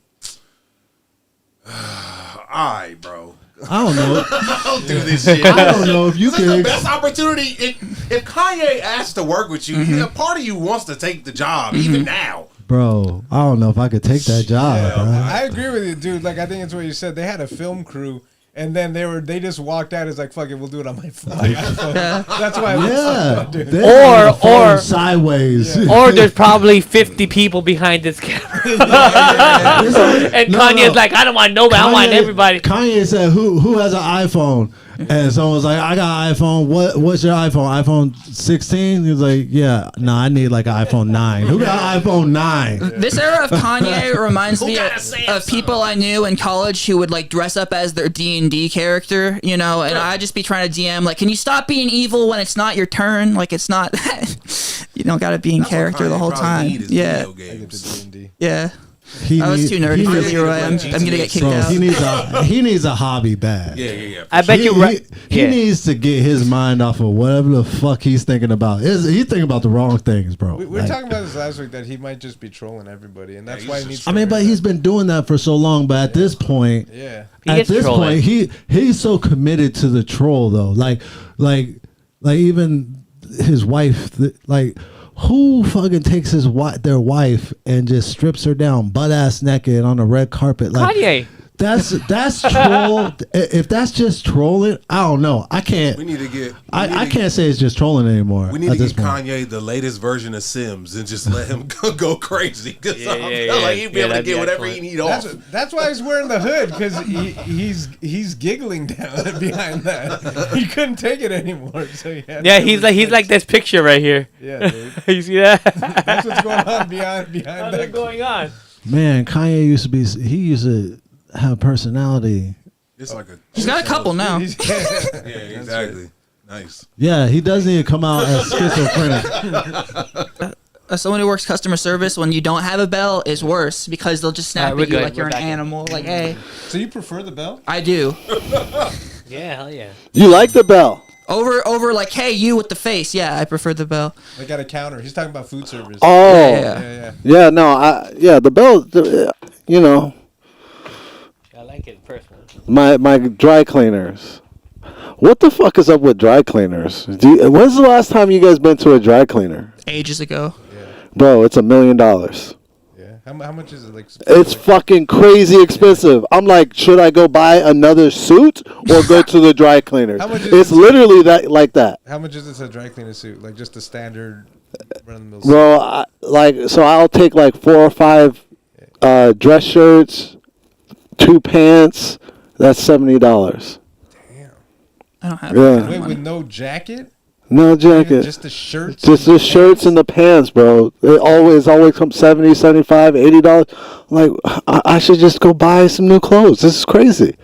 all right, bro. I don't know. Don't do this shit. I don't know if you this can. is the best opportunity. If Kanye asks to work with you, a part of you wants to take the job, even now. Bro, I don't know if I could take that job. Bro. I agree with you, dude. Like, I think it's what you said. They had a film crew, and then they just walked out. It's like, fuck it, we'll do it on my iPhone. That's why. Or sideways. Or there's probably 50 people behind this camera. And Kanye's like, I don't want nobody. I want everybody. Kanye said, "Who has an iPhone?" And someone was like, "I got an iPhone. What's your iPhone? iPhone 16?" He was like, "Yeah, no, I need like an iPhone 9." Who got an iPhone 9? This era of Kanye reminds me of people I knew in college who would like dress up as their D&D character, you know, and I'd just be trying to DM like, "Can you stop being evil when it's not your turn? Like, it's not." You don't got to be in character the whole time. Yeah. Yeah. I was too nerdy for you, right? I'm gonna get kicked out. He needs a hobby bag. Yeah. I bet you he needs to get his mind off of whatever the fuck he's thinking about. He's thinking about the wrong things, bro. We were talking about this last week that he might just be trolling everybody, and that's why he needs. I mean, but he's been doing that for so long. But at this point, he's so committed to the troll though. Like even his wife, like. Who fucking takes their wife and just strips her down butt ass naked on a red carpet? Like, Kanye. That's troll. If that's just trolling, I don't know. I can't. We need to get. I can't say it's just trolling anymore. We need to get Kanye the latest version of Sims and just let him go crazy. Because I feel like he'd be able to get whatever he need off. That's why he's wearing the hood, because he's giggling down behind that. He couldn't take it anymore. So he's like this picture right here. Yeah, dude. You see that? That's what's going on behind What's going on? Man, Kanye used to have personality. It's like he's got a couple now. Yeah, exactly. Nice. Yeah, he does need to come out as schizophrenic. As someone who works customer service, when you don't have a bell, is worse because they'll just snap at you like you're an animal. Like, hey. So you prefer the bell? I do. Yeah, hell yeah. You like the bell? Over like, hey, you with the face. Yeah, I prefer the bell. They got a counter. He's talking about food service. Oh. Yeah. No, the bell, you know. I like it personally. My dry cleaners. What the fuck is up with dry cleaners? When's the last time you guys been to a dry cleaner? Ages ago. Yeah. Bro, it's $1 million. Yeah. How much is it? Like, it's fucking crazy expensive. I'm like, should I go buy another suit or go to the dry cleaners? It's literally like that. How much is it a dry cleaner suit? Like just a standard. Bro, so I'll take like 4 or 5 dress shirts, 2 pants. That's $70. Damn. I don't have. Yeah. Wait, with no jacket? No jacket. Just the shirts. Just the shirts and the pants, bro. It always comes $70, $75, $80. I'm like, I should just go buy some new clothes. This is crazy.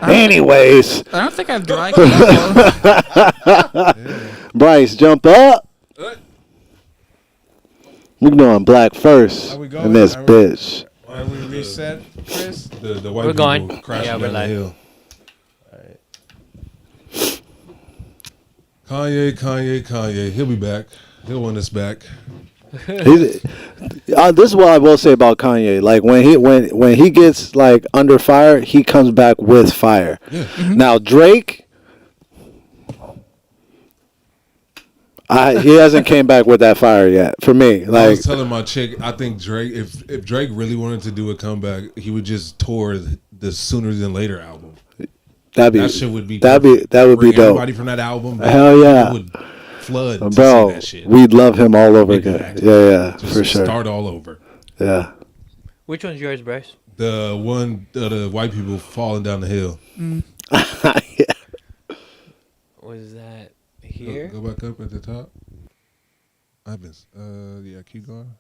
Anyways, I don't think I've dry cleaned. Bryce, jump up. We going black first in this bitch. Are we reset, Chris? The white We're people going. crashing Yeah, we're down the live. hill. All right. Kanye. He'll be back. He'll win us back. This is what I will say about Kanye. Like when he gets like under fire, he comes back with fire. Yeah. Mm-hmm. Now Drake, he hasn't came back with that fire yet. For me, I like was telling my chick, I think Drake, if Drake really wanted to do a comeback, he would just tour the Sooner Than Later album. that shit would be that would be dope. Everybody from that album, Hell yeah. would flood to Bro, see that shit. we'd love him all over Exactly. again. Yeah, Just for sure. Start all over. Yeah. Which one's yours, Bryce? The one, the white people falling down the hill. Yeah. Was that here? Go back up at the top. I've been, yeah, keep going.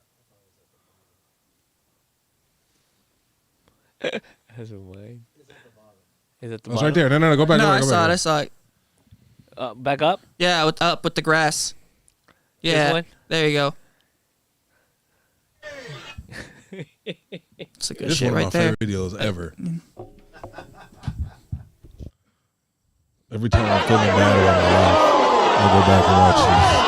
That's a wine. Is it the It's bottom? right there. No, go back. No, go I back, saw it. go I back. saw it. Back up? Yeah, up with the grass. This Yeah, one? there you go. It's a good This is shit one of right my there. favorite videos ever. Every time I'm feeling bad about my life, I go back and watch this.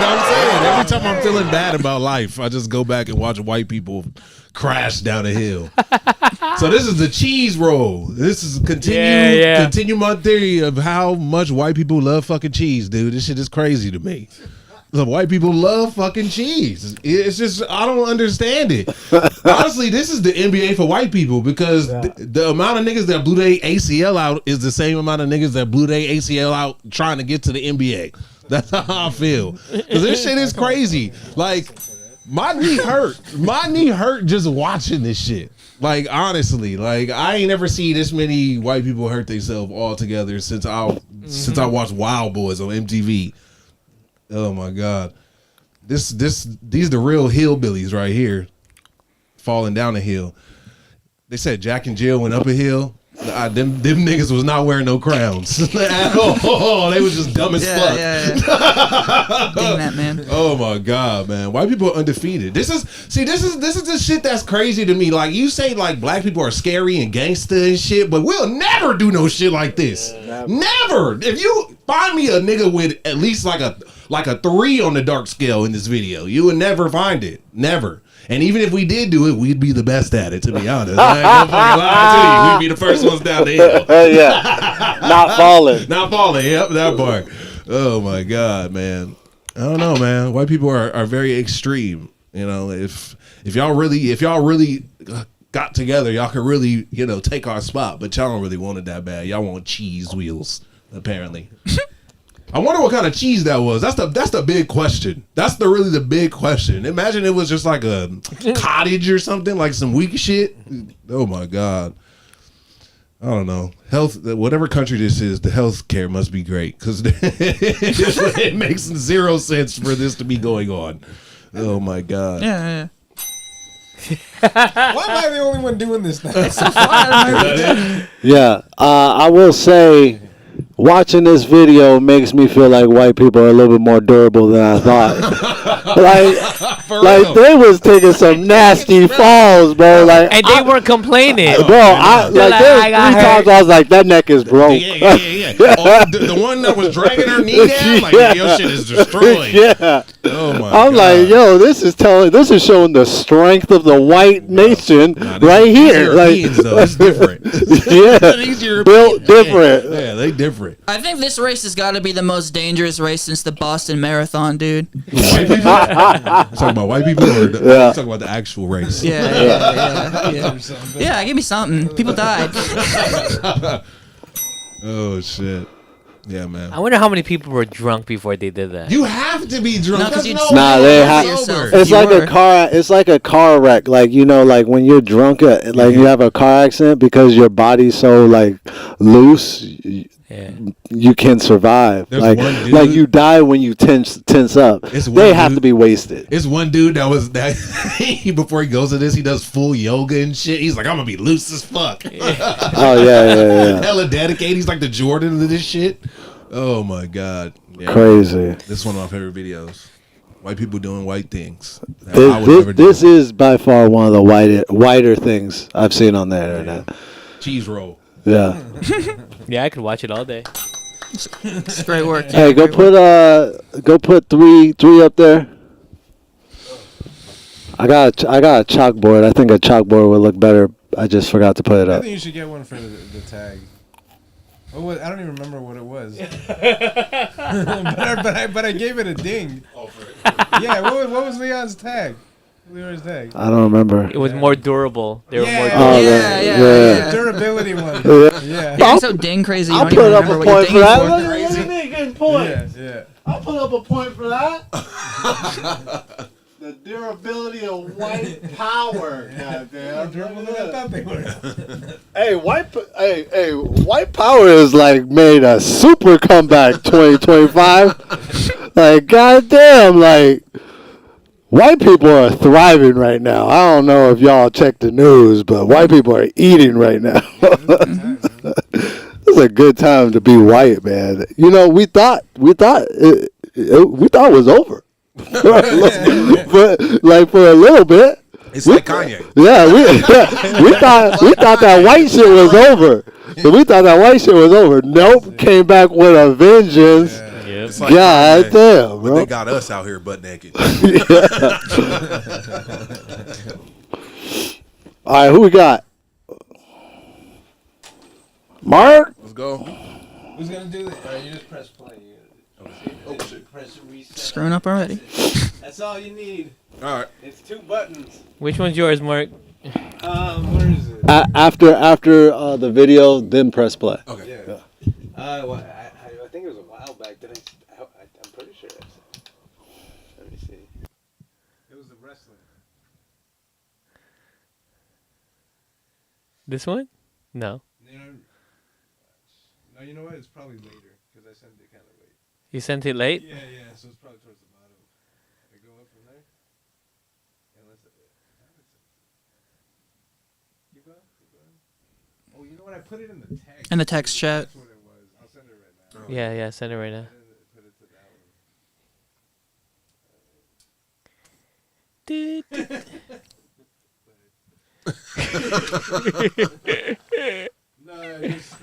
I'm saying. Every time I'm feeling bad about life, I just go back and watch white people crash down a hill. So this is the cheese roll. This is continue my theory of how much white people love fucking cheese, dude. This shit is crazy to me. The white people love fucking cheese. It's just, I don't understand it. Honestly, this is the NBA for white people because the amount of niggas that blew their ACL out is the same amount of niggas that blew their ACL out trying to get to the NBA. That's how I feel. Because this shit is crazy. Like, my knee hurt. My knee hurt just watching this shit. Like, honestly, like, I ain't never seen this many white people hurt themselves all together since I watched Wild Boys on MTV. Oh my God. These the real hillbillies right here falling down a hill. They said Jack and Jill went up a hill. Them niggas was not wearing no crowns at all. They was just dumb as fuck. Yeah. Dang that, man. Oh my God, man. White people are undefeated. This is the shit that's crazy to me. Like, you say like black people are scary and gangster and shit, but we'll never do no shit like this. Never. If you find me a nigga with at least like a 3 on the dark scale in this video, you would never find it. Never. And even if we did do it, we'd be the best at it, to be honest. I ain't gonna fucking lie to you. We'd be the first ones down the hill. Yeah. Not falling. Not falling. Yep, that part. Oh my God, man. I don't know, man. White people are very extreme. You know, if y'all really got together, y'all could really, take our spot. But y'all don't really want it that bad. Y'all want cheese wheels, apparently. I wonder what kind of cheese that was. That's the big question. That's really the big question. Imagine it was just like a cottage or something, like some weak shit. Oh my God. I don't know. Whatever country this is, the health care must be great because it makes 0 sense for this to be going on. Oh my God. Yeah. Why am I the only one doing this now? Yeah. I will say watching this video makes me feel like white people are a little bit more durable than I thought. like they was taking some nasty falls, bro. Like, and they were complaining, bro. There was 3 times I was like, that neck is broke. Yeah. The one that was dragging her knee down, like, your shit is destroyed. Yeah. Oh my I'm God. like, yo, this is showing the strength of the white nation right here. Europeans, Like, though, it's different. Yeah, built different. Yeah, they different. I think this race has got to be the most dangerous race since the Boston Marathon, dude. White people? Talking about white people or talking about the actual race? Yeah, give me something. People died. Oh shit. Yeah, man. I wonder how many people were drunk before they did that. You have to be drunk. No, 'cause you- Nah, they have. It's You like were. a car. It's like a car wreck. Like, you know, like when you're drunk, like you have a car accident because your body's so like loose. You can survive. There's like one dude- like you die when you tense up. It's one They have dude- to be wasted. It's one dude that was that before he goes to this, he does full yoga and shit. He's like, I'm gonna be loose as fuck. Oh yeah. Hella dedicated. He's like the Jordan of this shit. Oh my God. Yeah. Crazy. This is one of my favorite videos. White people doing white things. that I would never do. This is by far one of the whiter things I've seen on the internet. Cheese roll. Yeah. Yeah, I could watch it all day. It's great work. Hey, go put three up there. I got a chalkboard. I think a chalkboard would look better. I just forgot to put it I up. think you should get one for the tag. I don't even remember what it was. but I gave it a ding. Yeah, what was Leon's tag? Leon's tag. I don't remember. It was more durable. They were more Oh, durable. yeah. The durability one. Yeah. You're so ding crazy. You I'll don't put even up remember a what point for you're that. dinging Look at me getting points. Yeah. I'll put up a point for that. The durability of white power. Goddamn. Durable than I thought they were. Hey, white power is like made a super comeback 2025. Like, goddamn, like white people are thriving right now. I don't know if y'all check the news, but white people are eating right now. It's a good time to be white, man. You know, we thought it was over. But like for a little bit. It's like Kanye. Yeah, we thought that white shit was over. We thought that white shit was over. Nope, came back with a vengeance. Yep. It's like God Kanye, damn, but bro. they got us out here butt naked. All right, who we got? Mark? Let's go. Who's gonna do it? You just press play. Press reset. Screwing up already. That's all you need. All right. It's 2 buttons. Which one's yours, Mark? Where is it? After the video, then press play. Okay. Yeah. Well, I think it was a while back. I'm pretty sure. Let me see. It was the wrestling. This one? No. No, you know what? It's probably later because I sent it kind of late. You sent it late? Yeah. So it's probably towards the bottom. I go up from there. And let's. Keep going. Oh, you know what? I put it in the text. In the text chat. That's what it was. I'll send it right now. Yeah, send it right now. Put it to that one. Nice.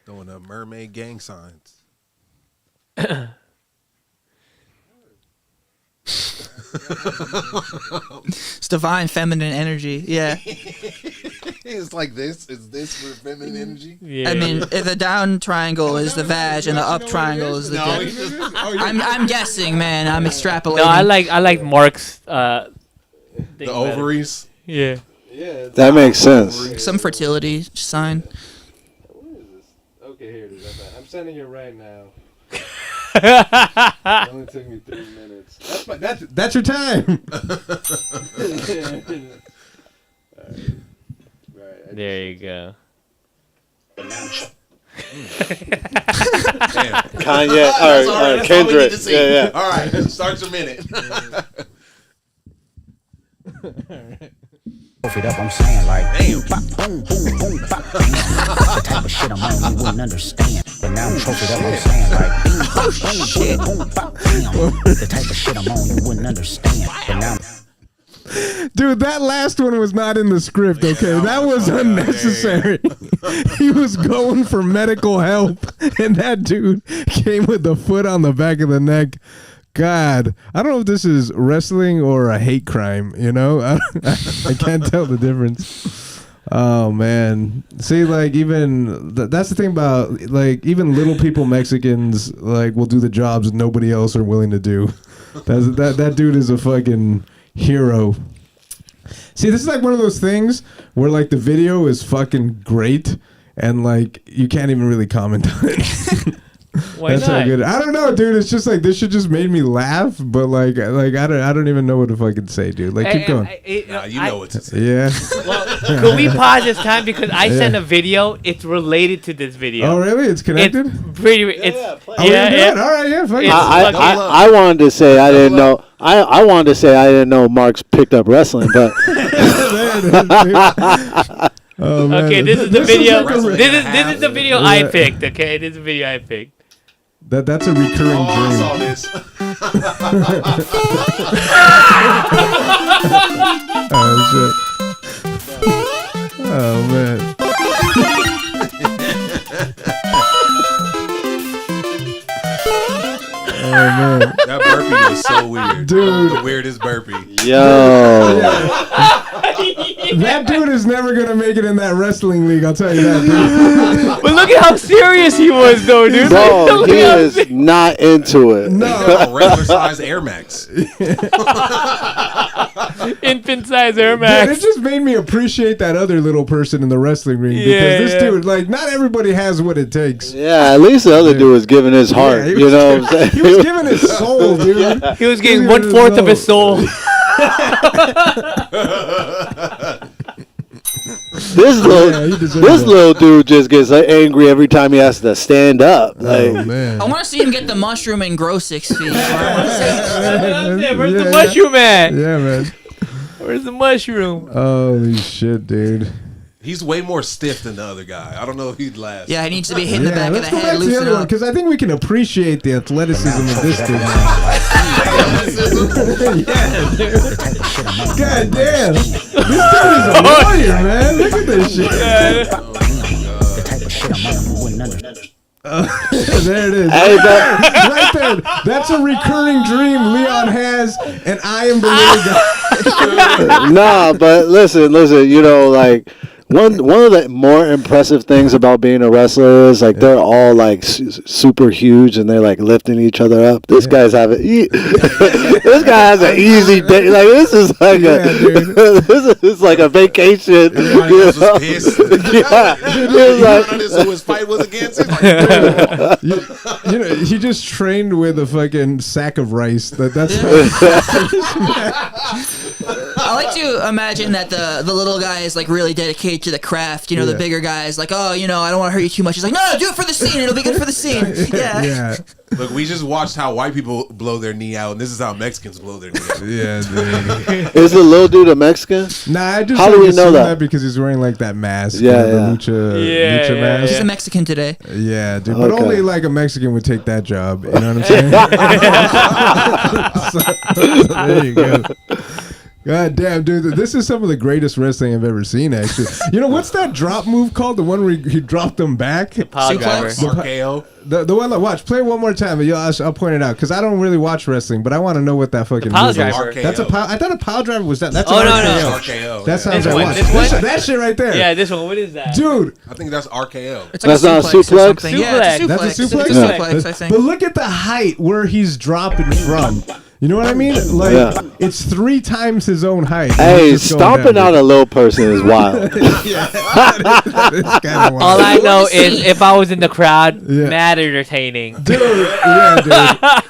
Throwing up mermaid gang signs. It's divine feminine energy. Yeah. It's like this. Is this for feminine energy? Yeah. I mean, if the down triangle is the vag and the up triangle is the dick. I'm guessing, man. I'm extrapolating. No, I like Mark's The ovaries. Yeah. Yeah. That makes sense. Some fertility sign. What is this? Okay, here it is. I'm sending it right now. It only took me 3 minutes. That's your time. Right. There you go. Kanye. All right, Kendrick. Yeah. All right, start your minute. It up, I'm saying like boom, boom, boom, boom, bop, the type of shit I'm on you wouldn't understand. But now I'm trophied up, I'm saying like boom, boom, boom, bop, the type of shit I'm on you wouldn't understand. But now. Dude, that last one was not in the script, okay? That was unnecessary. He was going for medical help, and that dude came with the foot on the back of the neck. God, I don't know if this is wrestling or a hate crime, you know? I can't tell the difference. Oh, man. See, like, even, that's the thing about, like, even little people, Mexicans, like, will do the jobs nobody else are willing to do. That dude is a fucking hero. See, this is like one of those things where like the video is fucking great and like you can't even really comment on it. Why That's not? how good. I don't know, dude. It's just like this shit just made me laugh, but like I don't even know what to fucking say, dude. Like keep going. You know what to say. Yeah. Well, could we pause this time because I sent a video. It's related to this video. Oh really? It's connected. It's pretty. It's All right, yeah. Fuck it. I wanted to say I didn't know. I wanted to say I didn't know Marks picked up wrestling, but. Oh, man. Okay, this is the video. This is the video I picked. Okay, this is the video I picked. That's a recurring I dream. saw this. Oh shit. Oh man. Oh man. That burpee was so weird. Dude. The weirdest burpee. Yo. That dude is never gonna make it in that wrestling league, I'll tell you that, dude. But look at how serious he was, though, dude. Bro, he is not into it. No. Regular size Air Max. Infant size Air Max. Dude, it just made me appreciate that other little person in the wrestling ring because Yeah, this yeah. dude, like, not everybody has what it takes. Yeah, at least the other dude was giving his heart. Yeah, he you was know what I'm saying? He was giving his soul, dude. He was getting 1/4 of his soul. This little dude just gets like, angry every time he has to stand up. Like, Oh man. I want to see him get the mushroom and grow 6 feet. Where's the mushroom at? Yeah, man. Where's the mushroom? Holy shit, dude. He's way more stiff than the other guy. I don't know if he'd last. Yeah, he needs to be hitting the back of let's the go head, back to the loosen other one up. because I think we can appreciate the athleticism of this dude. Yeah, dude. God damn. This dude is a warrior, man. Look at this shit. There it is. Hey, Right there. That's a recurring dream Leon has, and I am the little guy. nah, but listen, you know, like one of the more impressive things about being a wrestler is like they're all like super huge and they're like lifting each other up. This guy's having this guy has an easy day. Like this is like this is like a vacation. Everybody else was pissed. Yeah, He noticed who his fight was against. He's like, You know, he just trained with a fucking sack of rice. That's I like to imagine that the little guy is like really dedicated to the craft. You know, the bigger guy is like, oh, you know, I don't want to hurt you too much. He's like, no, do it for the scene. It'll be good for the scene. Yeah. yeah. look, we just watched how white people blow their knee out, and this is how Mexicans blow their knee out. Yeah, dude. Is the little dude a Mexican? Nah, I just How do we know assume that? because he's wearing like that mask. Yeah, the lucha mask. He's a Mexican today. Yeah, dude. But Okay. only like a Mexican would take that job. You know what I'm saying? So, there you go. God damn, dude. This is some of the greatest wrestling I've ever seen, actually. You know, what's that drop move called? The one where he dropped them back? Pile driver. RKO. The one, watch, play it one more time. I'll point it out because I don't really watch wrestling, but I want to know what that fucking pile move is. driver. That's a pile. I thought a pile driver was that. That's Oh, an no, RKO. RKO. That sounds This like one, watch. this one? That shit right there. Yeah, this one. What is that? Dude. I think that's RKO. It's like That's not a or suplex? something. Yeah, it's a suplex. That's a suplex? It's a suplex, I think. But look at the height where he's dropping from. You know what I mean? Like, Yeah. it's 3 times his own height. Hey, He's just going stomping down. out a little person is wild. It's kinda wild. All I know is if I was in the crowd, Yeah. mad entertaining. Dude, yeah, dude.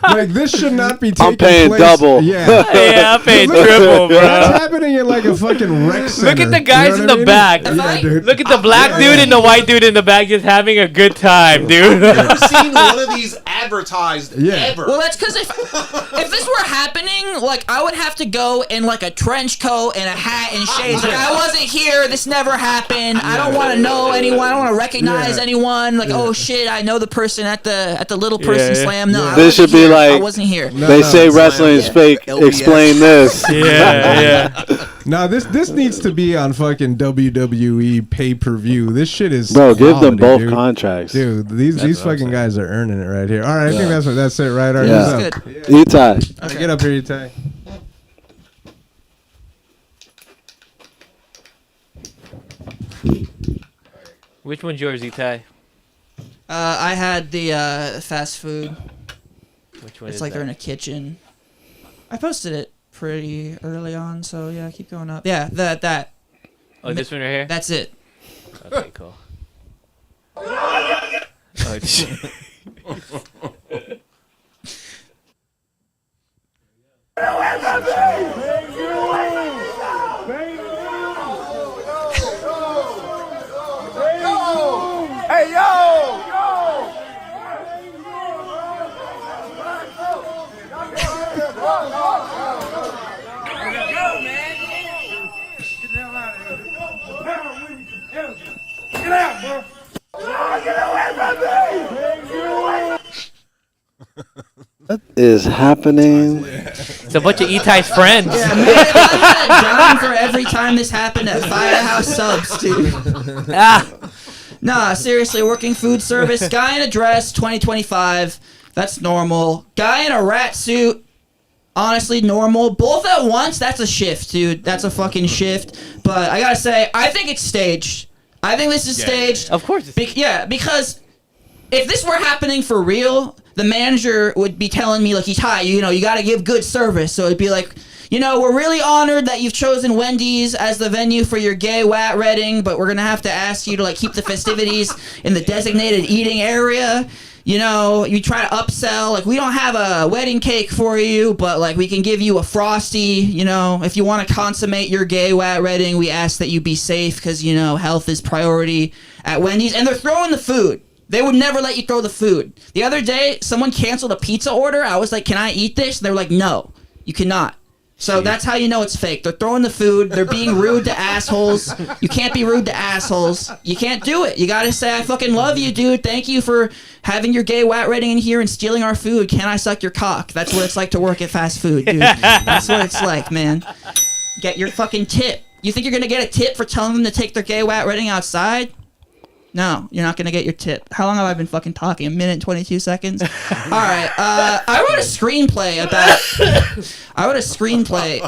Like, this should not be taking I'm paying place. double. Yeah. Yeah, I'm paying Look at- triple, bro. That's happening in like a fucking rec center. Look at the You guys know in what I the mean? back. Yeah, dude. Look at the black dude and the white dude in the back just having a good time, dude. I've never seen one of these advertised Yeah. ever. Well, that's because if this were happening, like, I would have to go in, like, a trench coat and a hat and shades. Like, I wasn't here. This never happened. I don't want to know anyone. I don't want to recognize anyone. Like, oh, shit, I know the person at the little person slam. No, this should be like, I wasn't here. They say wrestling is fake. Explain this. No, this needs to be on fucking WWE pay-per-view. This shit is bro. quality, Give them both dude. Contracts, dude. These fucking guys are earning it right here. All right, I think that's it, right? All right, yeah. Itai. Okay. Get up here, Itai. Which one's yours, Itai? I had the fast food. Which one? It's like they're in a kitchen. I posted it pretty early on, so yeah, keep going up. Yeah, that. Oh, this one right here? That's it. Okay, cool. Oh, shit. Hey, yo! Get out, bro! Get away from me! What is happening? It's a bunch of Itai's friends. Yeah, man, I'm down for every time this happened at Firehouse Subs, dude. Nah, seriously, working food service, guy in a dress, 2025, that's normal. Guy in a rat suit, honestly, normal. Both at once, that's a shift, dude. That's a fucking shift. But I gotta say, I think it's staged. I think this is staged. Of course. Because if this were happening for real, the manager would be telling me, like, he's high, you know, you gotta give good service. So it'd be like, you know, we're really honored that you've chosen Wendy's as the venue for your gay WAT wedding, but we're gonna have to ask you to, like, keep the festivities in the designated eating area. You know, you try to upsell, like, we don't have a wedding cake for you, but, like, we can give you a Frosty. You know, if you want to consummate your gay WAT wedding, we ask that you be safe because, you know, health is priority at Wendy's. And they're throwing the food. They would never let you throw the food. The other day, someone canceled a pizza order. I was like, can I eat this? And they're like, no, you cannot. So that's how you know it's fake. They're throwing the food. They're being rude to assholes. You can't be rude to assholes. You can't do it. You gotta say, I fucking love you, dude. Thank you for having your gay WAT wedding in here and stealing our food. Can I suck your cock? That's what it's like to work at fast food, dude. That's what it's like, man. Get your fucking tip. You think you're gonna get a tip for telling them to take their gay WAT wedding outside? No, you're not going to get your tip. How long have I been fucking talking? 1 minute and 22 seconds? All right. I wrote a screenplay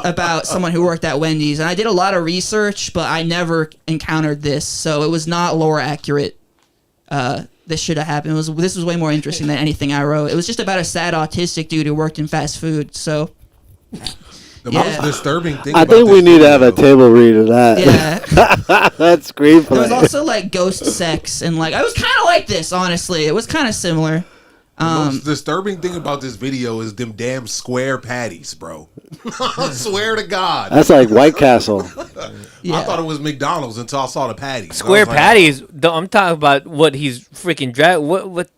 about someone who worked at Wendy's, and I did a lot of research, but I never encountered this, so it was not lore accurate. This should have happened. This was way more interesting than anything I wrote. It was just about a sad autistic dude who worked in fast food, so... The most disturbing thing I think we need to have a table read of that. Yeah. That screenplay. There was also, like, ghost sex, and, like, I was kind of like this, honestly. It was kind of similar. The most disturbing thing about this video is them damn square patties, bro. I swear to God. That's like White Castle. I thought it was McDonald's until I saw the patties. Square patties. I'm talking about what he's freaking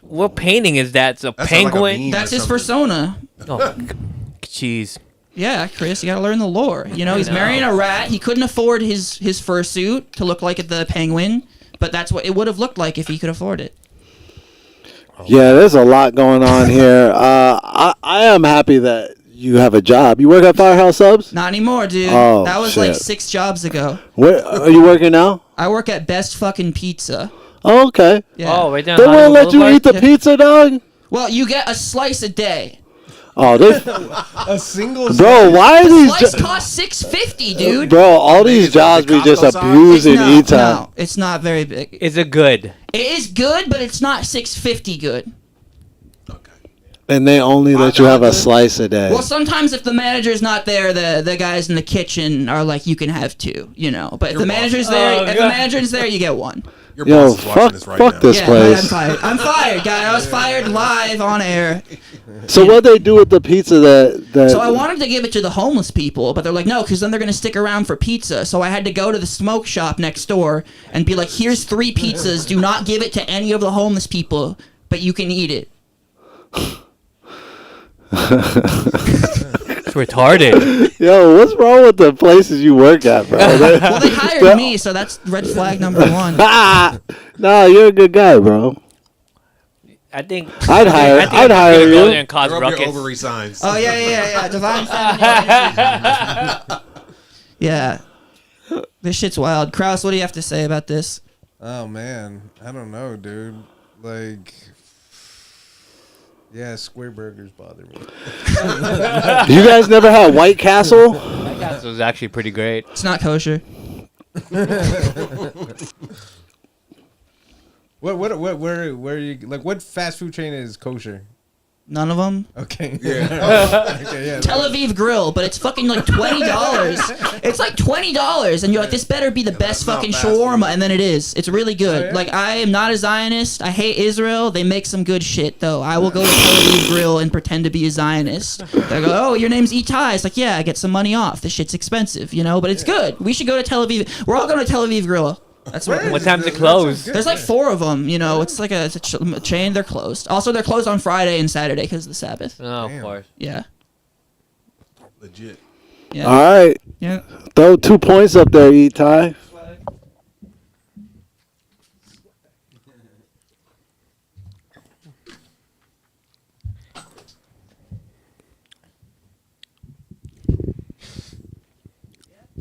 what painting is that? It's a penguin. Like that's his persona. Oh, jeez. Yeah, Chris, you gotta learn the lore. You know, he's marrying a rat. He couldn't afford his fursuit to look like the penguin, but that's what it would have looked like if he could afford it. Yeah, there's a lot going on here. I am happy that you have a job. You work at Firehouse Subs? Not anymore, dude. Oh, that was shit. like 6 jobs ago. Where are you working now? I work at Best Fucking Pizza. Oh, okay. Yeah. Oh, right down. They won't let you eat the pizza, dog? Well, you get a slice a day. Oh, they a single. Bro, why are these? Slice costs $6.50, dude. Bro, all these jobs be just abusing E-Time. No, it's not very big. Is it good? It is good, but it's not $6.50 good. And they only let you have a slice a day. Well, sometimes if the manager's not there, the guys in the kitchen are like, you can have 2, you know. But if the manager's there, you get 1. Your boss is watching this right now. This place. I'm fired, guy. I was fired live on air. So what they do with the pizza that? So I wanted to give it to the homeless people, but they're like, no, because then they're gonna stick around for pizza. So I had to go to the smoke shop next door and be like, here's 3 pizzas. Do not give it to any of the homeless people, but you can eat it. It's retarded. Yo, what's wrong with the places you work at, bro? Well, they hired me, so that's red flag number one. No, you're a good guy, bro. I think I'd hire you. Go there and cause ruckus. Your ovary signs. Oh yeah. Divine. Yeah. This shit's wild. Kraus, what do you have to say about this? Oh man, I don't know, dude. Like, yeah, square burgers bother me. You guys never had White Castle? White Castle is actually pretty great. It's not kosher. Where you like? What fast food chain is kosher? None of them. Okay. Yeah. Okay, yeah. Tel Aviv Grill, but it's fucking like $20. It's like $20, and you're like, this better be the best fucking shawarma, and then it is. It's really good. Oh, yeah? Like, I am not a Zionist. I hate Israel. They make some good shit, though. I will go to Tel Aviv Grill and pretend to be a Zionist. They go, oh, your name's Itai. It's like, yeah, I get some money off. This shit's expensive, you know, but it's good. We should go to Tel Aviv. We're all going to Tel Aviv Grill. That's what time's it close? There's like 4 of them, you know. It's like a chain. They're closed. Also, they're closed on Friday and Saturday because of the Sabbath. Oh, of course. Yeah. Legit. Yeah. All right. Yeah. Throw 2 points up there, Itai.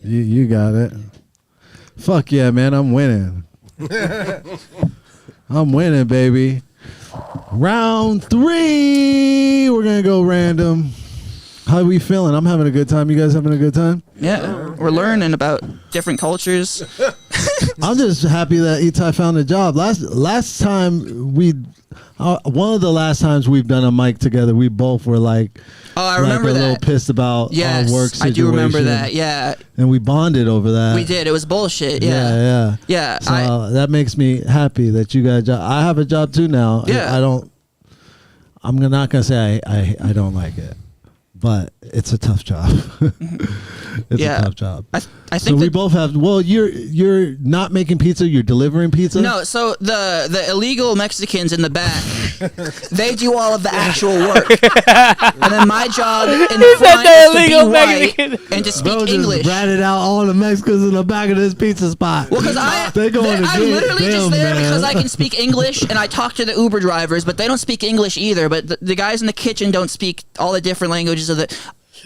You got it. Fuck yeah, man. I'm winning. I'm winning, baby. Round 3. We're going to go random. How are we feeling? I'm having a good time. You guys having a good time? Yeah. We're learning about different cultures. I'm just happy that Itai found a job. Last time one of the last times we've done a mic together, we both were like, I remember a that. little pissed about our work situation. I do remember that. Yeah. And we bonded over that. We did. It was bullshit. Yeah. Yeah. So that makes me happy that you got a job. I have a job too now. Yeah. I'm not gonna say I don't like it, but it's a tough job. It's a tough job. I think we both have. Well, you're not making pizza. You're delivering pizza. No, so the illegal Mexicans in the back, they do all of the actual work, and then my job in front is to be white and to speak English. Just ratted out all the Mexicans in the back of this pizza spot. Well, because I'm literally just there because I can speak English and I talk to the Uber drivers, but they don't speak English either. But the guys in the kitchen don't speak all the different languages of the.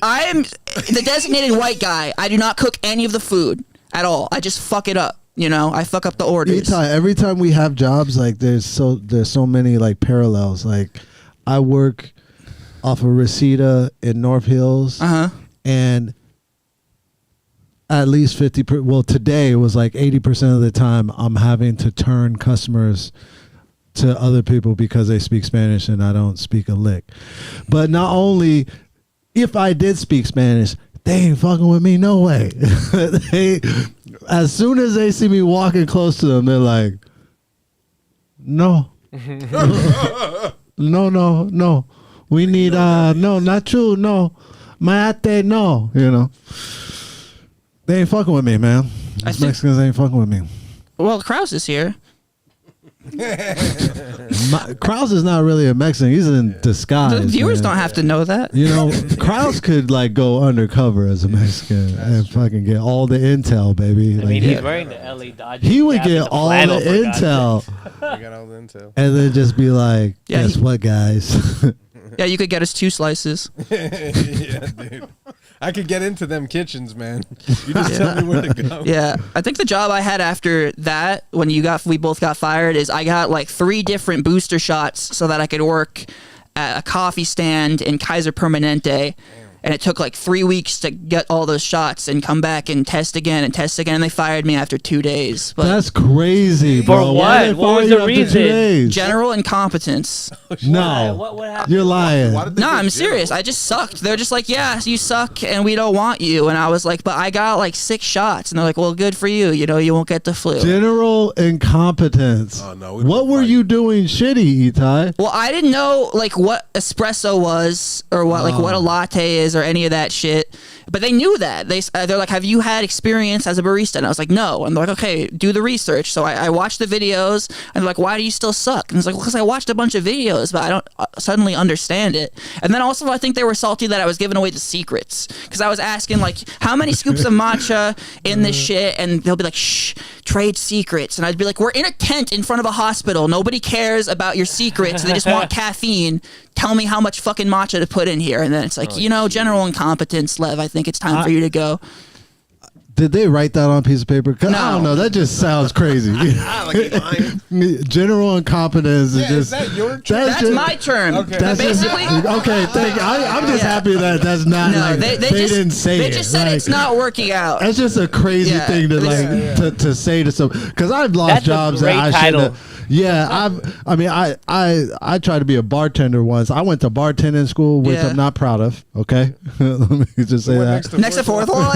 I am the designated white guy. I do not cook any of the food at all. I just fuck it up. You know, I fuck up the orders. Every time we have jobs, like there's so many like parallels. Like I work off of Reseda in North Hills, and at least 50%. Well, today it was like 80% of the time I'm having to turn customers to other people because they speak Spanish and I don't speak a lick. But not only. If I did speak Spanish, they ain't fucking with me, no way. As soon as they see me walking close to them, they're like, no. No. We need, no, not true, no. Mayate, no. You know. They ain't fucking with me, man. These Mexicans ain't fucking with me. Well, Kraus is here. Kraus is not really a Mexican. He's in disguise. The viewers don't have to know that. You know, Kraus could like go undercover as a Mexican and fucking get all the intel, baby. I mean, he's wearing the LA Dodgers. He would get all the intel. I got all the intel. And then just be like, guess what, guys? Yeah, you could get us 2 slices. Yeah, dude. I could get into them kitchens, man. You just tell me where to go. Yeah, I think the job I had after that, when we both got fired, is I got like 3 different booster shots so that I could work at a coffee stand in Kaiser Permanente. And it took like 3 weeks to get all those shots and come back and test again. And they fired me after 2 days. But that's crazy, bro. For what? What was the reason? General incompetence. No. What happened? You're lying. No, I'm serious. I just sucked. They're just like, yeah, you suck and we don't want you. And I was like, but I got like 6 shots. And they're like, well, good for you. You know, you won't get the flu. General incompetence. Oh, no. What were you doing shitty, Itai? Well, I didn't know like what espresso was or what like what a latte is. lattes or any of that shit. But they knew that. They're like, have you had experience as a barista? And I was like, no. And they're like, okay, do the research. So I watched the videos, and they're like, why do you still suck? And it's like, well, because I watched a bunch of videos, but I don't suddenly understand it. And then also I think they were salty that I was giving away the secrets, because I was asking like, how many scoops of matcha in this shit? And they'll be like, shh, trade secrets. And I'd be like, we're in a tent in front of a hospital. Nobody cares about your secrets. They just want caffeine. Tell me how much fucking matcha to put in here. And then it's like, general incompetence, Lev. I think it's time for you to go. Did they write that on a piece of paper? No. I don't know. That just sounds crazy. General incompetence is just. Is that your term? That's my term. Okay. That's basically. Okay, thank you. I'm just happy that that's not. No, like, they didn't say it. They just said it's not working out. That's just a crazy thing to to say to some. Because I've lost jobs that I shouldn't. Yeah, I tried to be a bartender once. I went to bartending school, which I'm not proud of. Okay, let me just say that. Next to fourth wall.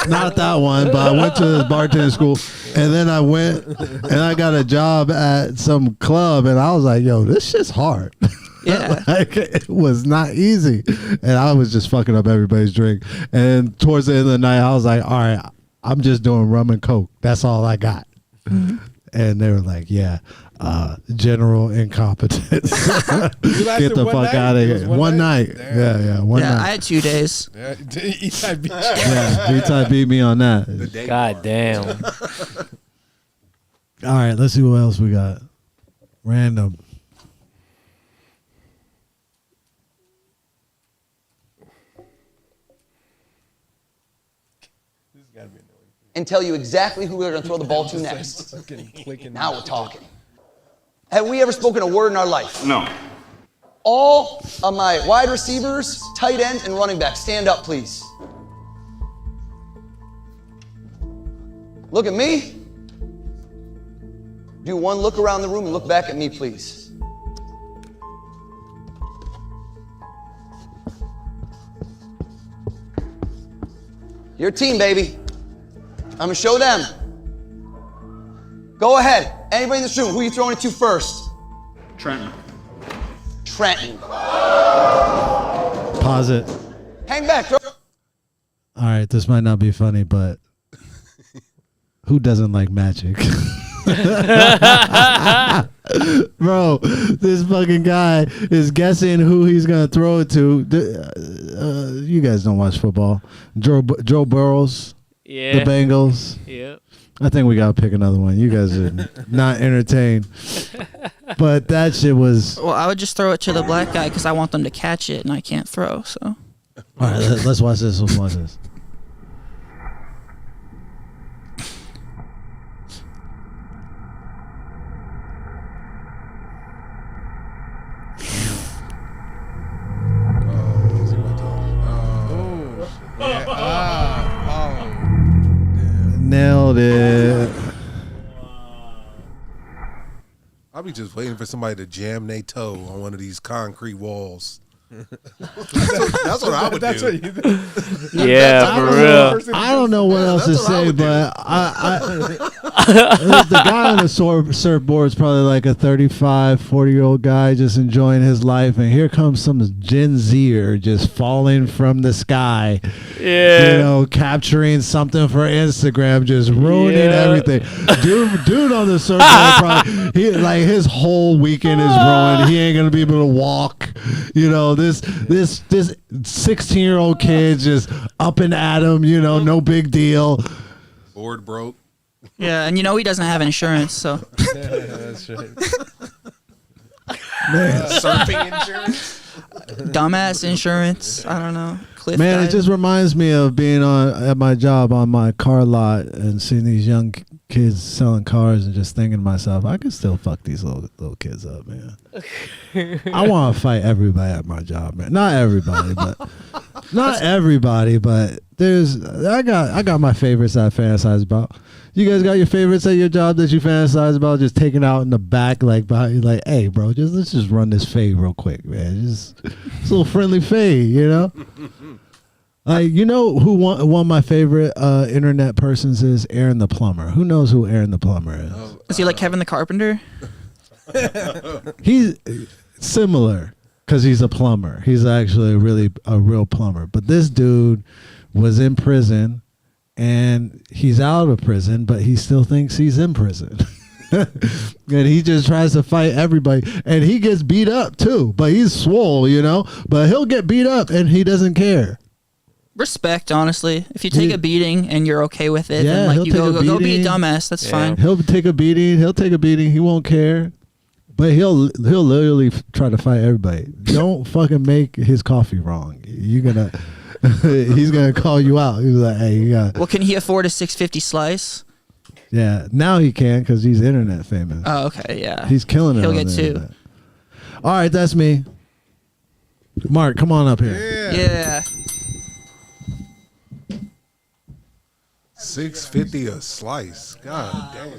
not that one, but I went to bartending school, and then I went and I got a job at some club, and I was like, "Yo, this shit's hard." Yeah, like, it was not easy, and I was just fucking up everybody's drink. And towards the end of the night, I was like, "All right, I'm just doing rum and coke. That's all I got." Mm-hmm. And they were like, "Yeah, general incompetence. Get the fuck out of here." One night. Yeah, one night. I had 2 days. Yeah, E-Type beat you. Yeah, E-Type beat me on that. God damn. All right, let's see what else we got. Random. And tell you exactly who we're going to throw the ball to next. Now we're talking. Have we ever spoken a word in our life? No. All of my wide receivers, tight ends, and running backs, stand up, please. Look at me. Do one look around the room and look back at me, please. Your team, baby. I'm going to show them. Go ahead. Anybody in this room, who are you throwing it to first? Trenton. Pause it. Hang back. All right, this might not be funny, but who doesn't like magic? Bro, this fucking guy is guessing who he's going to throw it to. You guys don't watch football. Joe Burrows. Yeah. The Bengals. Yep. I think we gotta pick another one. You guys are not entertained. But that shit was. Well, I would just throw it to the black guy because I want them to catch it and I can't throw. So. All right, let's watch this. Let's watch this. Nailed it. I'll be just waiting for somebody to jam their toe on one of these concrete walls. That's what I would do. What you do. Yeah, for real. I don't know what else to say, but the guy on the surfboard is probably like a 35, 40-year-old guy just enjoying his life, and here comes some Gen Zer just falling from the sky. Yeah. You know, capturing something for Instagram, just ruining everything. Dude on the surfboard probably his whole weekend is ruined. He ain't gonna be able to walk. You know, this 16-year-old kid just up and at him, you know, no big deal. Board broke. Yeah, and you know he doesn't have insurance, so. Yeah, that's right. Man. Surfing insurance? Dumbass insurance. I don't know. Cliff Man, dive. it just reminds me of being at my job on my car lot and seeing these young kids selling cars and just thinking to myself, I could still fuck these little kids up, man. I want to fight everybody at my job, man. Not everybody, but I got my favorites that I fantasize about. You guys got your favorites at your job that you fantasize about just taking out in the back, like behind you, like, hey, bro, let's just run this fade real quick, man. Just a little friendly fade, you know. Like, you know who one of my favorite internet persons is? Aaron the Plumber. Who knows who Aaron the Plumber is? Is he like Kevin the Carpenter? He's similar. because he's a plumber. He's actually a real plumber. But this dude was in prison, and he's out of prison, but he still thinks he's in prison. And he just tries to fight everybody, and he gets beat up too, but he's swole, you know, but he'll get beat up and he doesn't care. Respect, honestly. If you take a beating and you're okay with it, then like you go be a dumbass. That's fine. He'll take a beating. He won't care, but he'll literally try to fight everybody. Don't fucking make his coffee wrong. You're gonna he's gonna call you out. He's like, hey, you got. Well, can he afford a $6.50 slice? Yeah, now he can because he's internet famous. Oh, okay, yeah. He's killing it. He'll get 2. Internet. All right, that's me. Mark, come on up here. Yeah. $6.50 a slice. God damn.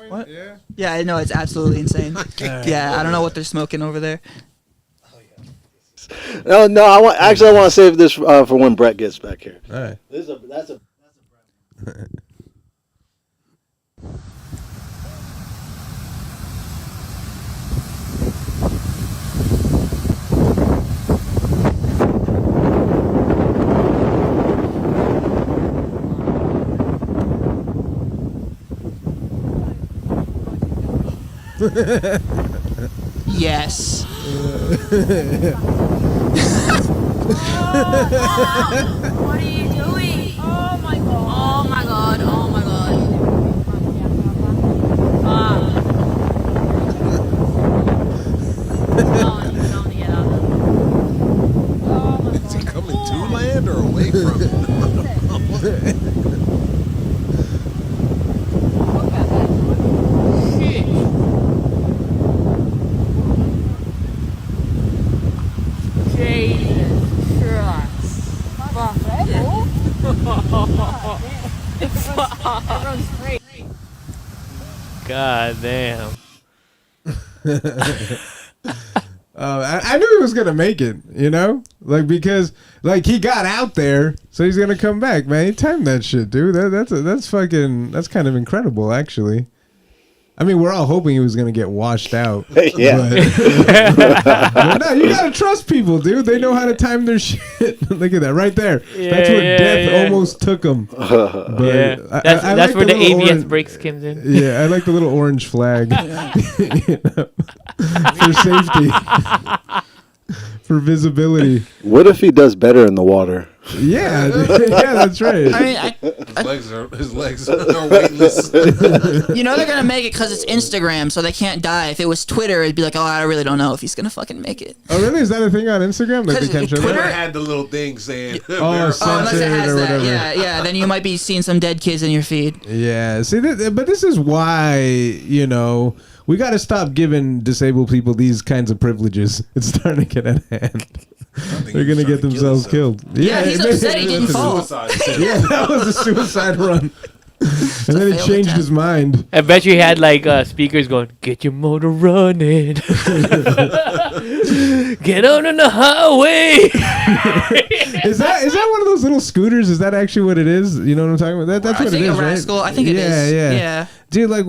What? Yeah, I know, it's absolutely insane. Yeah, I don't know what they're smoking over there. No, I want to save this for when Brett gets back here. All right. That's a Yes. What are you doing? Oh my god. Oh my god. Oh my god. Is he coming to land or away from it? God damn. I knew he was gonna make it, you know, like because like he got out there, so he's gonna come back, man. He timed that shit, dude. That's kind of incredible, actually. I mean, we're all hoping he was gonna get washed out. Yeah. But no, you gotta trust people, dude. They know how to time their shit. Look at that right there. Yeah, that's where death almost took him. But yeah, that's where the ABS brakes comes in. Yeah, I like the little orange flag you know, for safety, for visibility. What if he does better in the water? Yeah, yeah, that's right. I mean, his legs are weightless. You know they're gonna make it because it's Instagram, so they can't die. If it was Twitter, it'd be like, oh, I really don't know if he's gonna fucking make it. Oh, really? Is that a thing on Instagram? Like they can't show Twitter that? had the little thing saying, unless it has that, yeah. Then you might be seeing some dead kids in your feed. Yeah. See, but this is why we got to stop giving disabled people these kinds of privileges. It's starting to get out of hand. They're going to get themselves killed. Yeah, he's upset he didn't fall. Yeah, that was a suicide run. And then he changed his mind. I bet you had like speakers going, "Get your motor running, get on the highway." Is that one of those little scooters? Is that actually what it is? You know what I'm talking about? That's what it is, right? Rascal. I think it is. Yeah. Dude, like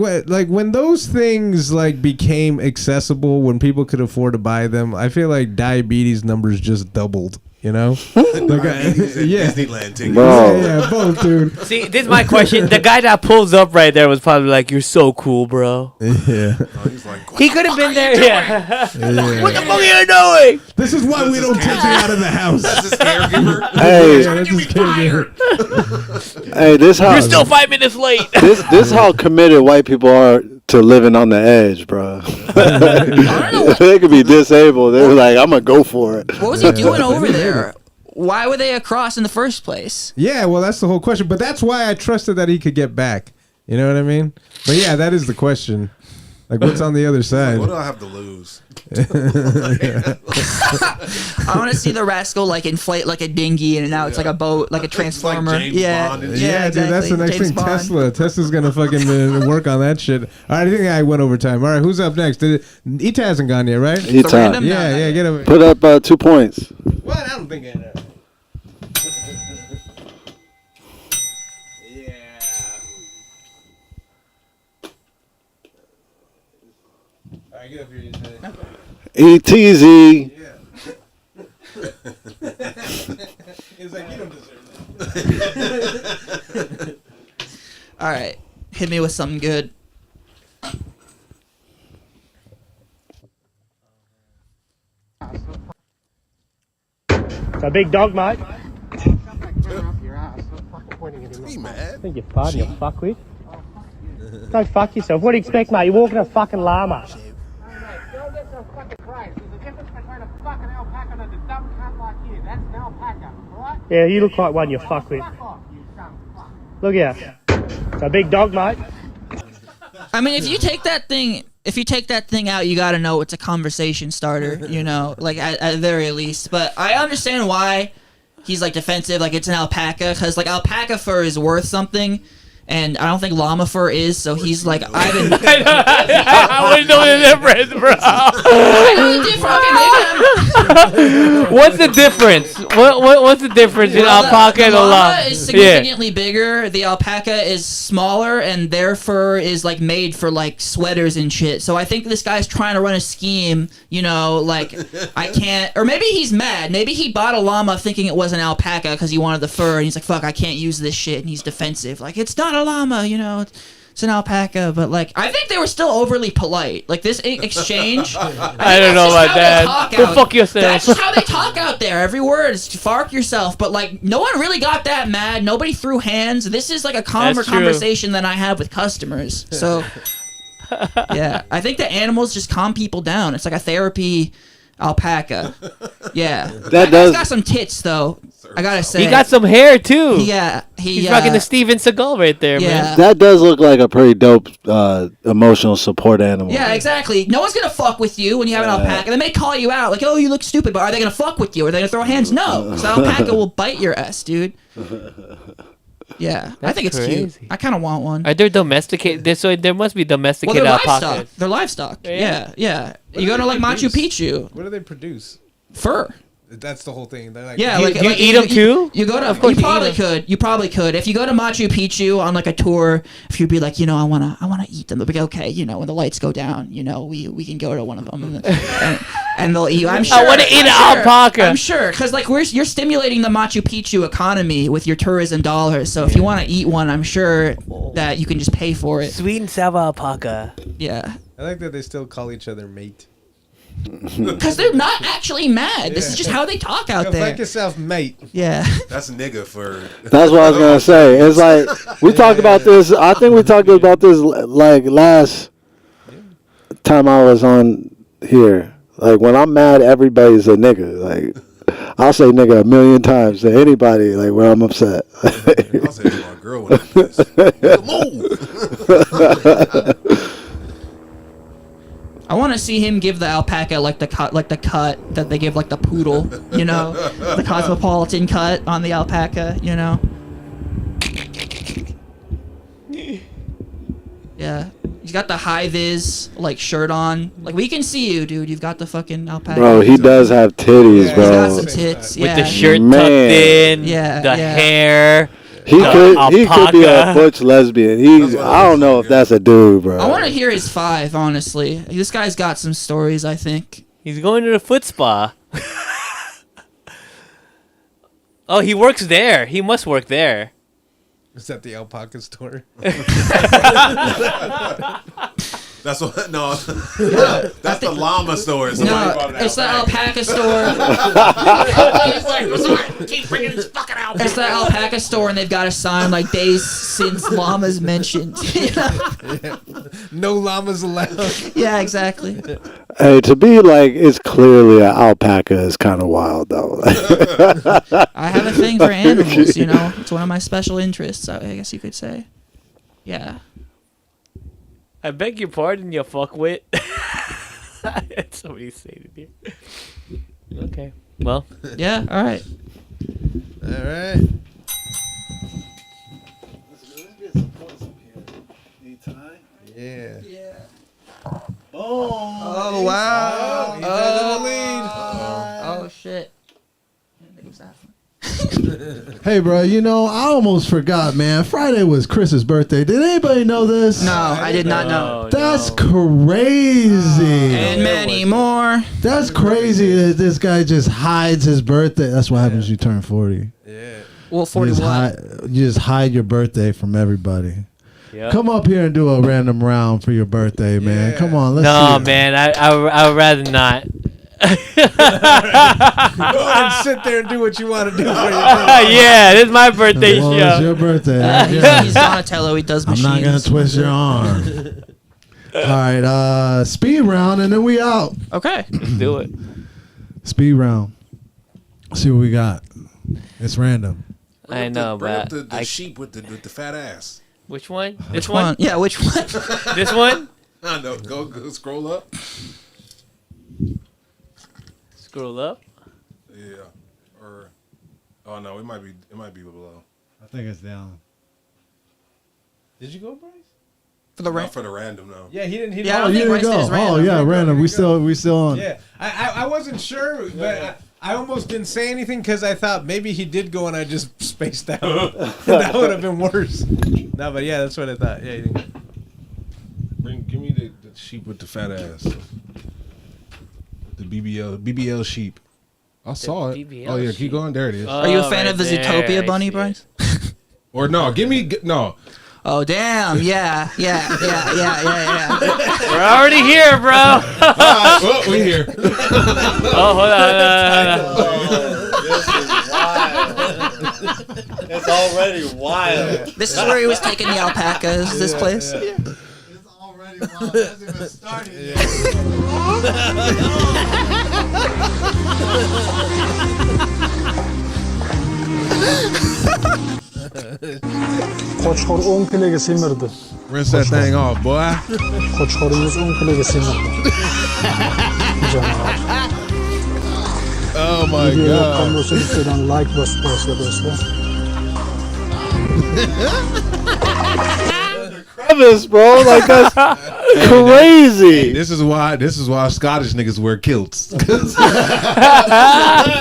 when those things like became accessible, when people could afford to buy them, I feel like diabetes numbers just doubled. You know, Disneyland tickets. Yeah, both, dude. See, this is my question. The guy that pulls up right there was probably like, "You're so cool, bro." Yeah. He's like, he could have been there. Yeah. What the fuck are you doing? This is why we don't take you out of the house. That's his caregiver. Hey, that's his caregiver. Hey, this how You're still 5 minutes late. This how committed white people are to living on the edge, bro. They could be disabled. They're like, I'm gonna go for it. What was he doing over there? Why were they across in the first place? Yeah, well, that's the whole question. But that's why I trusted that he could get back. You know what I mean? But yeah, that is the question. Like, what's on the other side? What do I have to lose? I want to see the Rascal like inflate like a dinghy, and now it's like a boat, like a transformer. Like James Bond and Yeah, exactly. dude, that's the next James thing. Bond. Tesla's gonna fucking work on that shit. All right, I think I went over time. All right, who's up next? Ita hasn't gone yet, right? Ita. Yeah, get over. Put up 2 points. What? I don't think I know. ETZ. like, you don't deserve that. All right, hit me with something good. It's a big dog, mate. He mad. I think you're farting, you fuckwit. Go fuck yourself. What do you expect, mate? You're walking a fucking llama. Yeah, you look like one, you fuckwit. Look here. It's a big dog, mate. I mean, if you take that thing out, you gotta know it's a conversation starter, you know, like at the very least. But I understand why he's like defensive, like it's an alpaca, because like alpaca fur is worth something, and I don't think llama fur is. So he's like, I wouldn't know the difference, bro. What's the difference? What's the difference in alpaca and a llama? The llama is significantly bigger. The alpaca is smaller, and their fur is like made for like sweaters and shit. So I think this guy's trying to run a scheme. You know, like I can't, or maybe he's mad. Maybe he bought a llama thinking it was an alpaca because he wanted the fur, and he's like, "Fuck, I can't use this shit," and he's defensive. Like it's not a llama, you know. It's an alpaca, but like I think they were still overly polite. Like this exchange, I don't know about that. Go fuck yourself. That's just how they talk out there. Every word is "fark yourself," but like no one really got that mad. Nobody threw hands. This is like a calmer conversation than I have with customers. So yeah, I think the animals just calm people down. It's like a therapy alpaca. Yeah, that guy's got some tits though. I gotta say, he got some hair too. Yeah, he's rocking the Steven Seagal right there, man. That does look like a pretty dope emotional support animal. Yeah, exactly. No one's gonna fuck with you when you have an alpaca. They may call you out, like, "Oh, you look stupid," but are they gonna fuck with you? Are they gonna throw hands? No, because the alpaca will bite your ass, dude. Yeah, I think it's cute. I kind of want one. Are they domesticated? So there must be domesticated alpacas. They're livestock. Yeah. You go to like Machu Picchu. What do they produce? Fur. That's the whole thing. They're like, yeah, you eat them too? You go to. You probably could. You probably could. If you go to Machu Picchu on like a tour, if you'd be like, you know, I wanna eat them. They'll be like, okay, you know, when the lights go down, you know, we can go to one of them, and they'll eat you. I'm sure. I want to eat an alpaca. I'm sure, because like you're stimulating the Machu Picchu economy with your tourism dollars. So if you want to eat one, I'm sure that you can just pay for it. Sweet and sour alpaca. Yeah. I like that they still call each other mate. Because they're not actually mad. This is just how they talk out there. Fuck yourself, mate. Yeah. That's nigga for. That's what I was gonna say. It's like we talked about this. I think we talked about this like last time I was on here. Like when I'm mad, everybody's a nigga. Like I'll say nigga 1,000,000 times to anybody. Like when I'm upset. I'll say to my girl when I'm pissed. Move. I want to see him give the alpaca like the cut that they give like the poodle, you know, the cosmopolitan cut on the alpaca, you know. Yeah, he's got the high vis like shirt on. Like we can see you, dude. You've got the fucking alpaca. Bro, he does have titties, bro. He's got some tits. With the shirt tucked in. Yeah, the hair. He could be a butch lesbian. I don't know if that's a dude, bro. I want to hear his 5, honestly. This guy's got some stories, I think. He's going to the foot spa. Oh, he works there. He must work there. Is that the alpaca store? That's what. No, yeah, that's the llama store. No, it's the alpaca store. Keep bringing this fucking alpaca. It's the alpaca store, and they've got a sign like "Days since llamas mentioned." You know? No llamas allowed. Yeah, exactly. Hey, to be like, it's clearly an alpaca is kind of wild, though. I have a thing for animals, you know. It's one of my special interests, I guess you could say. Yeah. I beg your pardon, you fuckwit. Somebody saying it here. Okay. Well. Yeah, all right. All right. Yeah. Oh, wow. He's in the lead. Oh, shit. Hey, bro, you know, I almost forgot, man. Friday was Chris's birthday. Did anybody know this? No, I did not know. That's crazy. And many more. That's crazy that this guy just hides his birthday. That's what happens when you turn 40. Yeah. Well, 41. You just hide your birthday from everybody. Yep. Come up here and do a random round for your birthday, man. Come on, let's No, see. man, I would rather not. Go and sit there and do what you want to do for your birthday. Yeah, this is my birthday Well, show. it's your birthday. He's Donatello. He does I'm machines. not gonna twist your arm. All right, speed round, and then we out. Okay, let's do it. Speed round. Let's see what we got. It's random. I know, Bring up but the sheep with the fat ass. Which one? Which one? Yeah, which one? This one? I know. Go scroll up. Scroll up. Yeah. Or oh no, it might be below. I think it's down. Did you go, Bryce? For the Not for the random, no. Yeah, he didn't. He Yeah, I didn't. don't think Bryce did his random. Oh yeah, random. We still on. Yeah, I wasn't sure, but I almost didn't say anything because I thought maybe he did go and I just spaced out. That would have been worse. No, but yeah, that's what I thought. Yeah, he didn't. Give me the sheep with the fat ass. The BBL sheep. I saw it. BBL Oh yeah, sheep. keep going. There it is. Are you a fan right of the there, Zootopia I bunny, see Bryce? Or no, no. Oh damn! Yeah. We're already here, bro. All right, well, we here. Oh, hold on. This is wild. It's already wild. This is where he was taking the alpacas. This place. It's already wild. It hasn't even started yet. Koçhor 10 kile simirdi. Rinse that thing off, boy. Koçhorumuz 10 kile simirdi. Oh my Videoya god. kalmıyorsa lütfen like basın arkadaşlar. Crevice, bro. Like that's crazy. This is why Scottish niggas wear kilts.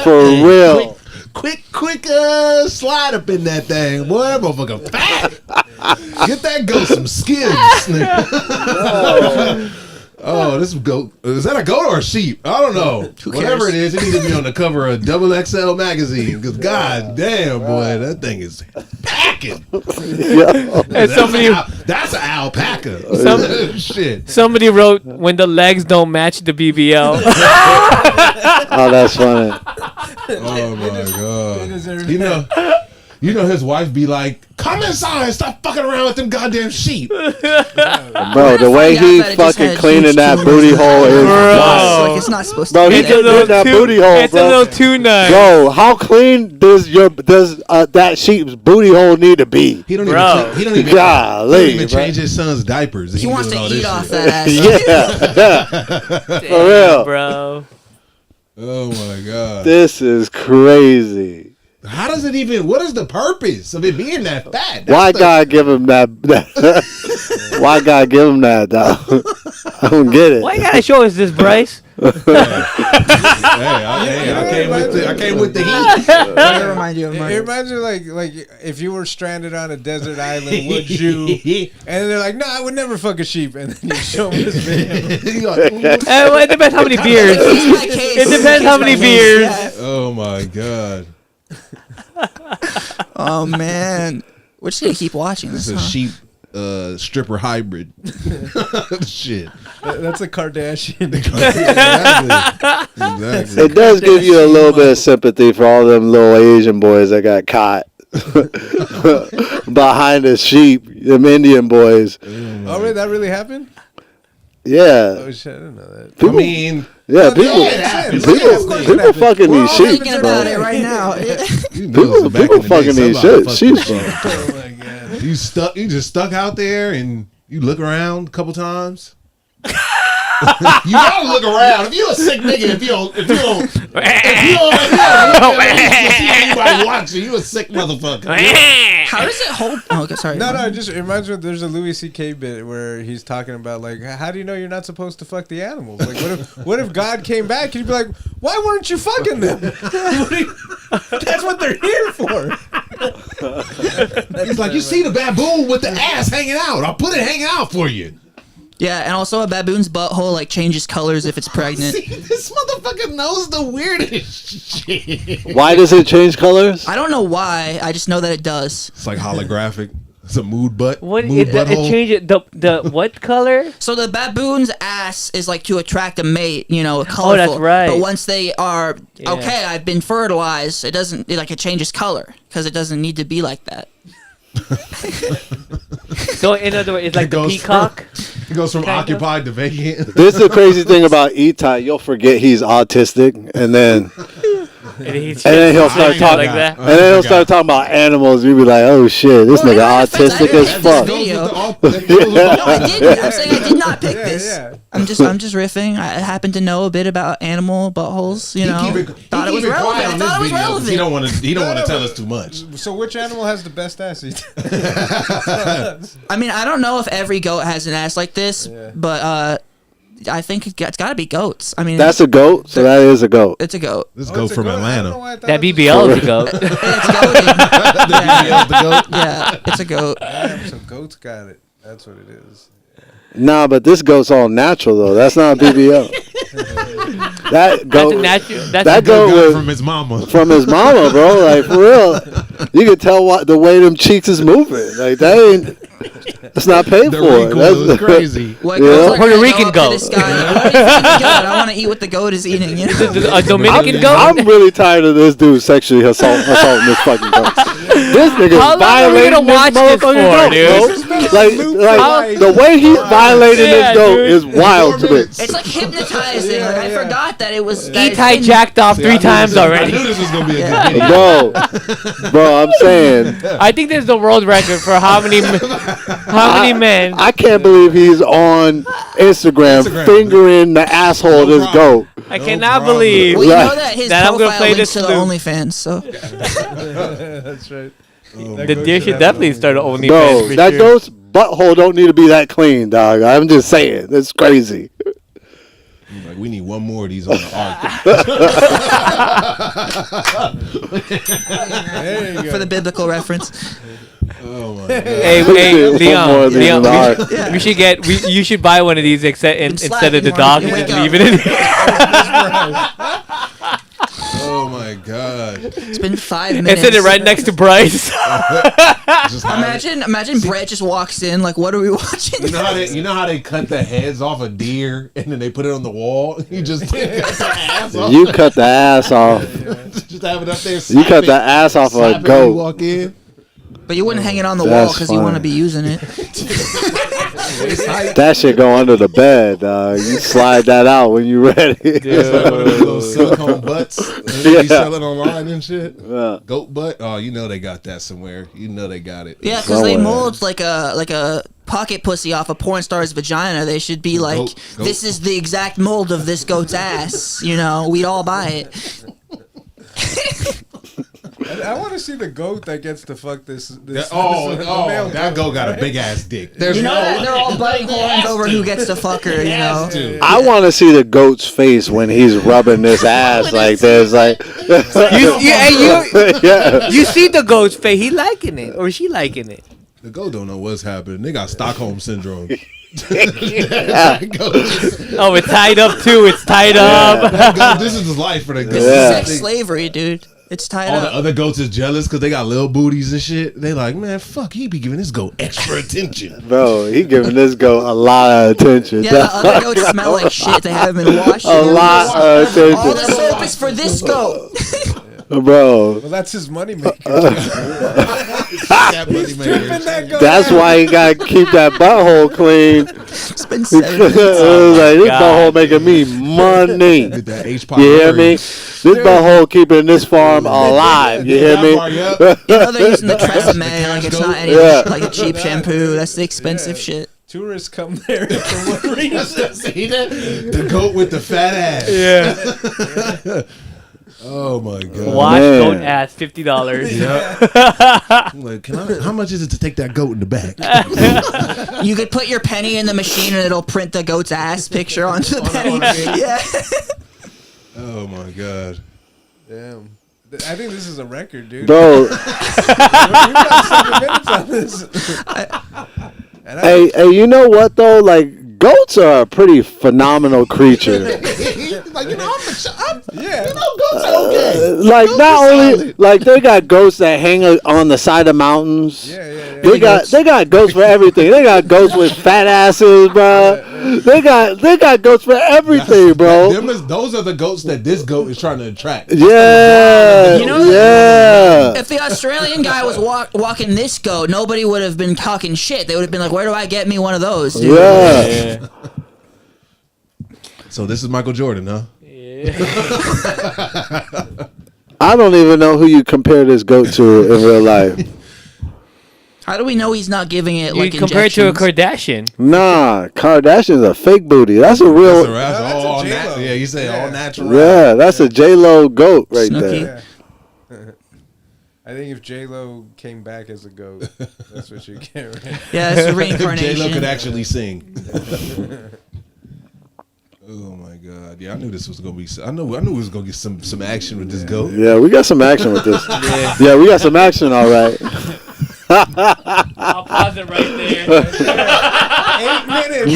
For real. Quick slide up in that thing, boy. That motherfucker fat. Get that goat some skins, nigga. Oh, this goat. Is that a goat or a sheep? I don't know. Whatever it is, it needs to be on the cover of XXL magazine. Because god damn, boy, that thing is packing. And that's an alpaca. Shit. Somebody wrote when the legs don't match the BBL. Oh, that's funny. Oh my god. You know his wife be like, come inside, stop fucking around with them goddamn sheep. Bro, the way he fucking cleaning that booty hole is wild. Like it's not supposed to. Bro, he It's just did that booty hole, It's bro. a little too nice. Bro, how clean does that sheep's booty hole need to be? He don't Golly, even bro. change his son's diapers. He wants to doing all eat this off shit. that ass. Yeah. For real. Bro. Oh my god. This is crazy. How does it even? What is the purpose of it being that fat? Why God give him that? Why God give him that, though? I don't get it. Why you gotta show us this, Bryce? I came with the heat. It reminds you of It reminds me like if you were stranded on a desert island, would you? And they're like, no, I would never fuck a sheep. And then you show them this video. Well, it depends how many beers. It depends how many beers. Oh my god. Oh man, we're just gonna keep watching This this. is a sheep stripper hybrid. Shit. That's a Kardashian. Exactly. It does give you a little bit of sympathy for all them little Asian boys that got caught behind a sheep. Them Indian boys. Oh, really? That really happened? Yeah. Oh shit, I didn't know that. People, yeah, people fucking these sheep, Thinking about it right now. People fucking these sheep. You just stuck out there and you look around a couple times. You gotta look around. If you a sick nigga, if you don't see anybody watching, you a sick motherfucker. How does it hold? Oh, okay, sorry. No, it just reminds me. There's a Louis C.K. bit where he's talking about like, how do you know you're not supposed to fuck the animals? Like, what if God came back and he'd be like, why weren't you fucking them? That's what they're here for. It's like you see the baboon with the ass hanging out. I'll put it hanging out for you. Yeah, and also a baboon's butthole like changes colors if it's pregnant. See, this motherfucker knows the weirdest shit. Why does it change colors? I don't know why. I just know that it does. It's like holographic. It's a mood butt. What mood it changes the what color? So the baboon's ass is like to attract a mate, you know, colorful. Oh, that's right. But once they are okay, I've been fertilized. It doesn't it changes color because it doesn't need to be like that. So in other words, it's like the peacock. It goes from occupied to vacant. This is the crazy thing about Itai. You'll forget he's autistic, and then he'll start talking. And then he'll start talking about animals. You'll be like, "Oh shit, this nigga autistic as fuck." No, I didn't. I'm saying I did not pick this. Yeah. I'm just riffing. I happen to know a bit about animal buttholes. You know, thought it was relevant. I thought it was relevant. He don't want to tell us too much. So which animal has the best ass? I mean, I don't know if every goat has an ass like this, but I think it's got to be goats. I mean, that's a goat. So that is a goat. It's a goat. This goat from Atlanta. That BBL is a goat. It's goated. BBL's the goat. Yeah, it's a goat. So goats got it. That's what it is. Nah, but this goat's all natural though. That's not a BBL. That goat. That goat was from his mama. From his mama, bro. Like for real. You can tell the way them cheeks is moving. Like that ain't. That's not paid for. That's crazy. Puerto Rican goat. I want to eat what the goat is eating. You know? A Dominican goat. I'm really tired of this dude sexually assaulting this fucking goat. This nigga's violating this motherfucking goat, bro. Like the way he's violating this goat is wild to me. It's like hypnotizing. Like I forgot that it was. Itai jacked off 3 times already. I knew this was gonna be a good video. Bro, I'm saying. I think there's the world record for how many men. I can't believe he's on Instagram fingering the asshole of this goat. I cannot believe. Well, you know that his I'm gonna profile play links this to the OnlyFans, so. That's right. The deer should definitely start an OnlyFans. No, that goat's butthole don't need to be that clean, dog. I'm just saying, it's crazy. Like we need one more of these on the ark. For the biblical reference. Oh my God. Hey, Leon, you should buy one of these instead of the dog and leave it in here. Oh my God. It's been 5 minutes. And set it right next to Bryce. Imagine Brett just walks in like, what are we watching? You know how they cut the heads off a deer and then they put it on the wall? You just cut the ass off. You cut the ass off. Just have it up there. You cut the ass off of a goat. You walk in. But you wouldn't hang it on the wall because you want to be using it. That shit go under the bed. You slide that out when you ready. Those silicone butts they be selling online and shit. Yeah. Goat butt. Oh, you know they got that somewhere. You know they got it. Yeah, because they mold like a pocket pussy off a porn star's vagina. They should be like, goat. This is the exact mold of this goat's ass. You know, we'd all buy it. I want to see the goat that gets to fuck this that goat got a big ass dick. They're all butting horns over who gets to fuck her, you know. I want to see the goat's face when he's rubbing this ass like this. Like you see the goat's face. He liking it or she liking it. The goat don't know what's happening. They got Stockholm syndrome. Oh, it's tied up too. It's tied up. This is his life for the goat. This is sex slavery, dude. It's tied All up. the other goats is jealous because they got little booties and shit. They like, man, fuck, he be giving this goat extra attention. Bro, he giving this goat a lot of attention. Yeah, the other goats smell like shit. They haven't been washed. A lot of attention. All the soap is for this goat. Bro. Well, that's his money maker. That's why he got to keep that butthole clean. It's been 7 like, this butthole making me money. Get that you hear me? This butthole keeping this farm alive. You hear me? You know they're using the Tresemme. Like it's not any like a cheap shampoo. That's the expensive shit. Tourists come there for one reason. See that? The goat with the fat ass. Yeah. Oh my God! Wash goat ass, $50. Yeah. Like, how much is it to take that goat in the back? You could put your penny in the machine and it'll print the goat's ass picture onto the penny. Yeah. Oh my God! Damn. I think this is a record, dude. Bro. We've got 7 minutes on this. Hey, you know what though? Like goats are a pretty phenomenal creature. Like, you know, goats are okay. Like Goats not are only solid. like they got goats that hang on the side of mountains. Yeah. They got goats for everything. They got goats with fat asses, bro. They got goats for everything, bro. Those are the goats that this goat is trying to attract. Yeah, You know, if the Australian guy was walking this goat, nobody would have been talking shit. They would have been like, "Where do I get me one of those, dude?" Yeah. So this is Michael Jordan, huh? I don't even know who you compare this goat to in real life. How do we know he's not giving it You like compare it to a injections? Kardashian. Nah, Kardashian's a fake booty. That's a real. That's all natural. Yeah, you say all natural. Yeah, that's a J-Lo goat right there. I think if J-Lo came back as a goat, that's what you get, right? Yeah, it's a reincarnation. J-Lo could actually sing. Oh my God! Yeah, I knew this was gonna be. I knew we was gonna get some action with this goat. Yeah, we got some action with this. Yeah, we got some action. All right. I'll pause it right there. 8 minutes.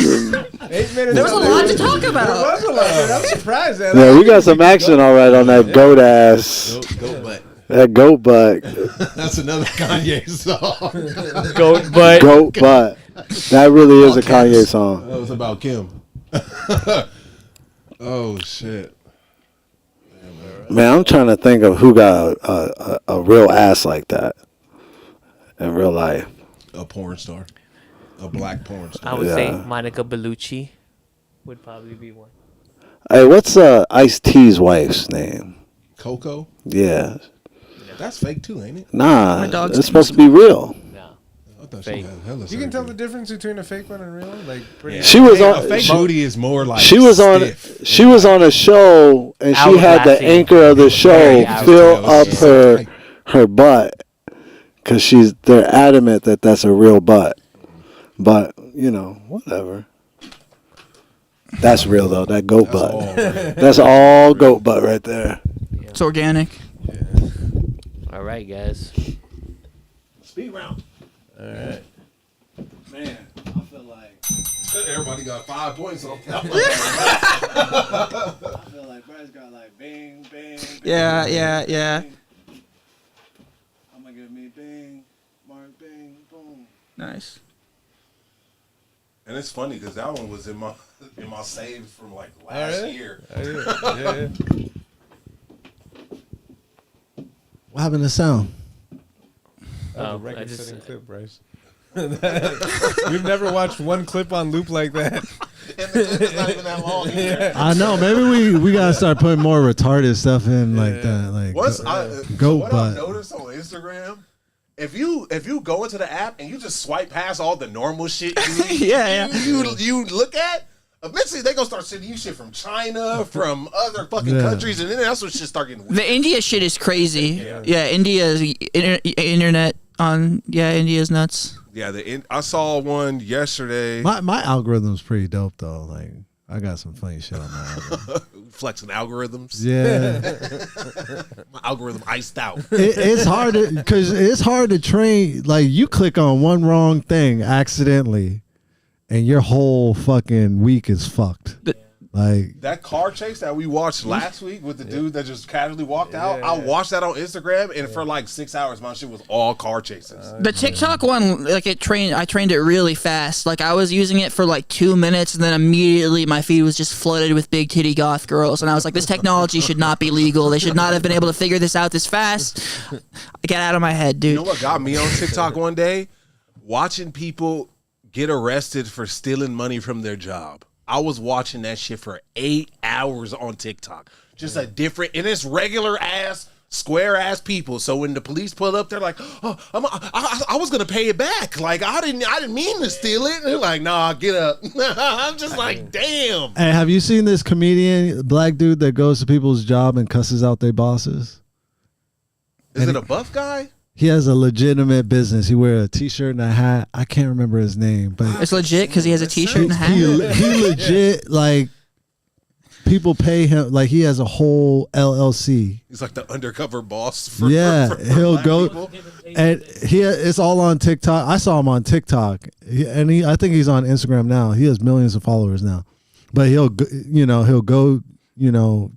8 minutes. There was a lot to talk about. There was a lot. I'm surprised. Yeah, we got some action. All right on that goat ass. Goat butt. That goat butt. That's another Kanye song. Goat butt. Goat butt. That really is a Kanye song. That was about Kim. Oh shit. Man, I'm trying to think of who got a real ass like that in real life. A porn star. A black porn star. I would say Monica Bellucci would probably be one. Hey, what's Ice-T's wife's name? Coco? Yeah. That's fake too, ain't it? Nah, it's supposed to be real. I thought she had hella You can tell the difference between a fake one and real. Like pretty. She was on. A fake booty is more like She was on. stiff. She was on a show, and she had the anchor of the show fill up her butt because they're adamant that that's a real butt. But you know, whatever. That's real though. That goat butt. That's all goat butt right there. It's organic. All right, guys. Speed round. All right. Man, I feel like everybody got 5 points on that one. I feel like Brad's got like bing, bing. Yeah. I'm gonna give me bing, Mark, bing, boom. Nice. And it's funny because that one was in my saves from like last year. Yeah. What happened to sound? That was a record-setting clip, Bryce. We've never watched one clip on loop like that. And the clip is not even that long either. I know. Maybe we gotta start putting more retarded stuff in like that. Like goat what butt. I've noticed on Instagram, if you go into the app and you just swipe past all the normal shit you look at, eventually they gonna start sending you shit from China, from other fucking countries, and then that's when shit start getting weird. The India shit is crazy. Yeah, India's internet on. Yeah, India's nuts. Yeah, I saw one yesterday. My algorithm's pretty dope though. Like I got some funny shit on my algorithm. Flexing algorithms. Yeah. My algorithm iced out. It's hard because it's hard to train. Like you click on one wrong thing accidentally, and your whole fucking week is fucked. Like that car chase that we watched last week with the dude that just casually walked out. I watched that on Instagram, and for like 6 hours, my shit was all car chases. The TikTok one, like I trained it really fast. Like I was using it for like 2 minutes, and then immediately my feed was just flooded with big titty goth girls, and I was like, this technology should not be legal. They should not have been able to figure this out this fast. Get out of my head, dude. You know what got me on TikTok one day? Watching people get arrested for stealing money from their job. I was watching that shit for 8 hours on TikTok. Just a different, and it's regular ass, square ass people. So when the police pull up, they're like, "Oh, I was gonna pay it back. Like I didn't mean to steal it." And they're like, "Nah, get up." I'm just like, "Damn." Hey, have you seen this comedian, black dude that goes to people's job and cusses out their bosses? Is it a buff guy? He has a legitimate business. He wears a t-shirt and a hat. I can't remember his name, but it's legit because he has a t-shirt and a hat. He legit like people pay him. Like he has a whole LLC. He's like the undercover boss. For, he'll go, people. And it's all on TikTok. I saw him on TikTok, I think he's on Instagram now. He has millions of followers now. But he'll go,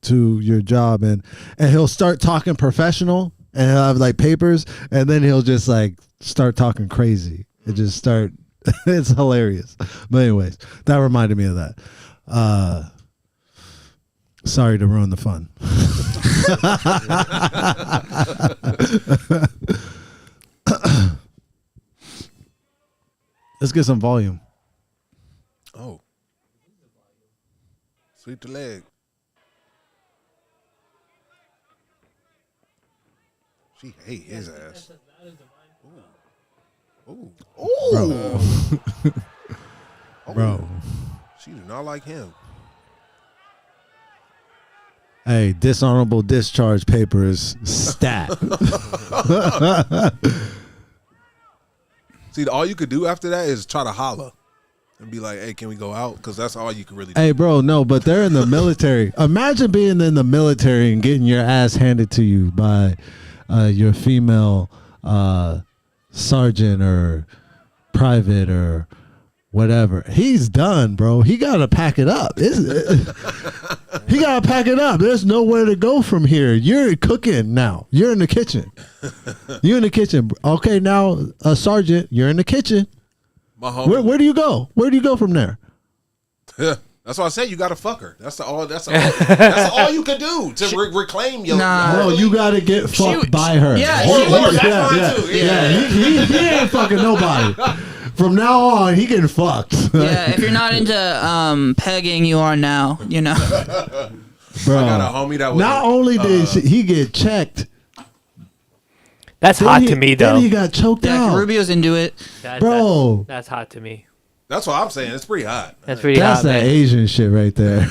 to your job and he'll start talking professional and he'll have like papers, and then he'll just like start talking crazy. It just start. It's hilarious. But anyways, that reminded me of that. Sorry to ruin the fun. Let's get some volume. Oh. Sweep the leg. She hate his ass. Ooh. Ooh. Bro. She do not like him. Hey, dishonorable discharge papers stat. See, all you could do after that is try to holler and be like, hey, can we go out? Because that's all you can really do. Hey, bro, no, but they're in the military. Imagine being in the military and getting your ass handed to you by your female sergeant or private or whatever. He's done, bro. He got to pack it up. He got to pack it up. There's nowhere to go from here. You're cooking now. You're in the kitchen. You're in the kitchen. Okay, now, sergeant, you're in the kitchen. Where do you go? Where do you go from there? That's why I said you got to fuck her. That's all you could do to reclaim your. No, you got to get fucked by her. Yeah, he ain't fucking nobody. From now on, he getting fucked. Yeah, if you're not into pegging, you are now. Bro, I got a homie that was. Not only did he get checked. That's hot to me, though. Then he got choked out. Rubio's into it. Bro. That's hot to me. That's what I'm saying. It's pretty hot. That's pretty hot. That's that Asian shit right there.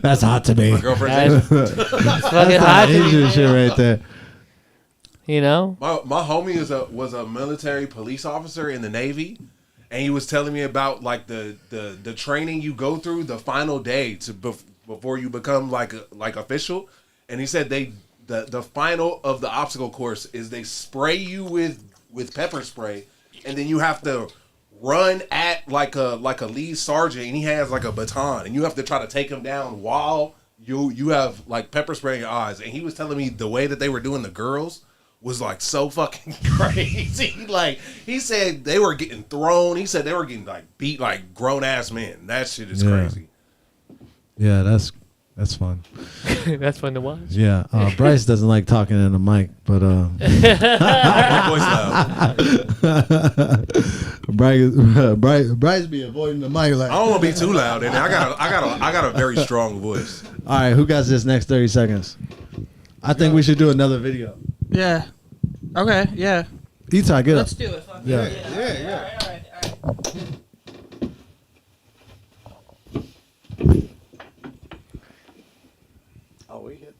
That's hot to me. My girlfriend's Asian. It's fucking hot to me. Asian shit right there. You know? My homie was a military police officer in the Navy, and he was telling me about like the training you go through the final day before you become like official. And he said the final of the obstacle course is they spray you with pepper spray, and then you have to run at like a lead sergeant, and he has like a baton, and you have to try to take him down while you have like pepper spray in your eyes. And he was telling me the way that they were doing the girls was like so fucking crazy. Like he said they were getting thrown. He said they were getting like beat like grown ass men. That shit is crazy. Yeah, that's fun. That's fun to watch. Yeah, Bryce doesn't like talking in the mic, but Bryce be avoiding the mic. Like I don't want to be too loud, and I got a very strong voice. All right, who got this next 30 seconds? I think we should do another video. Yeah. Okay. Yeah. Etai, get up. Let's do it. Yeah. All right. Oh, we hit.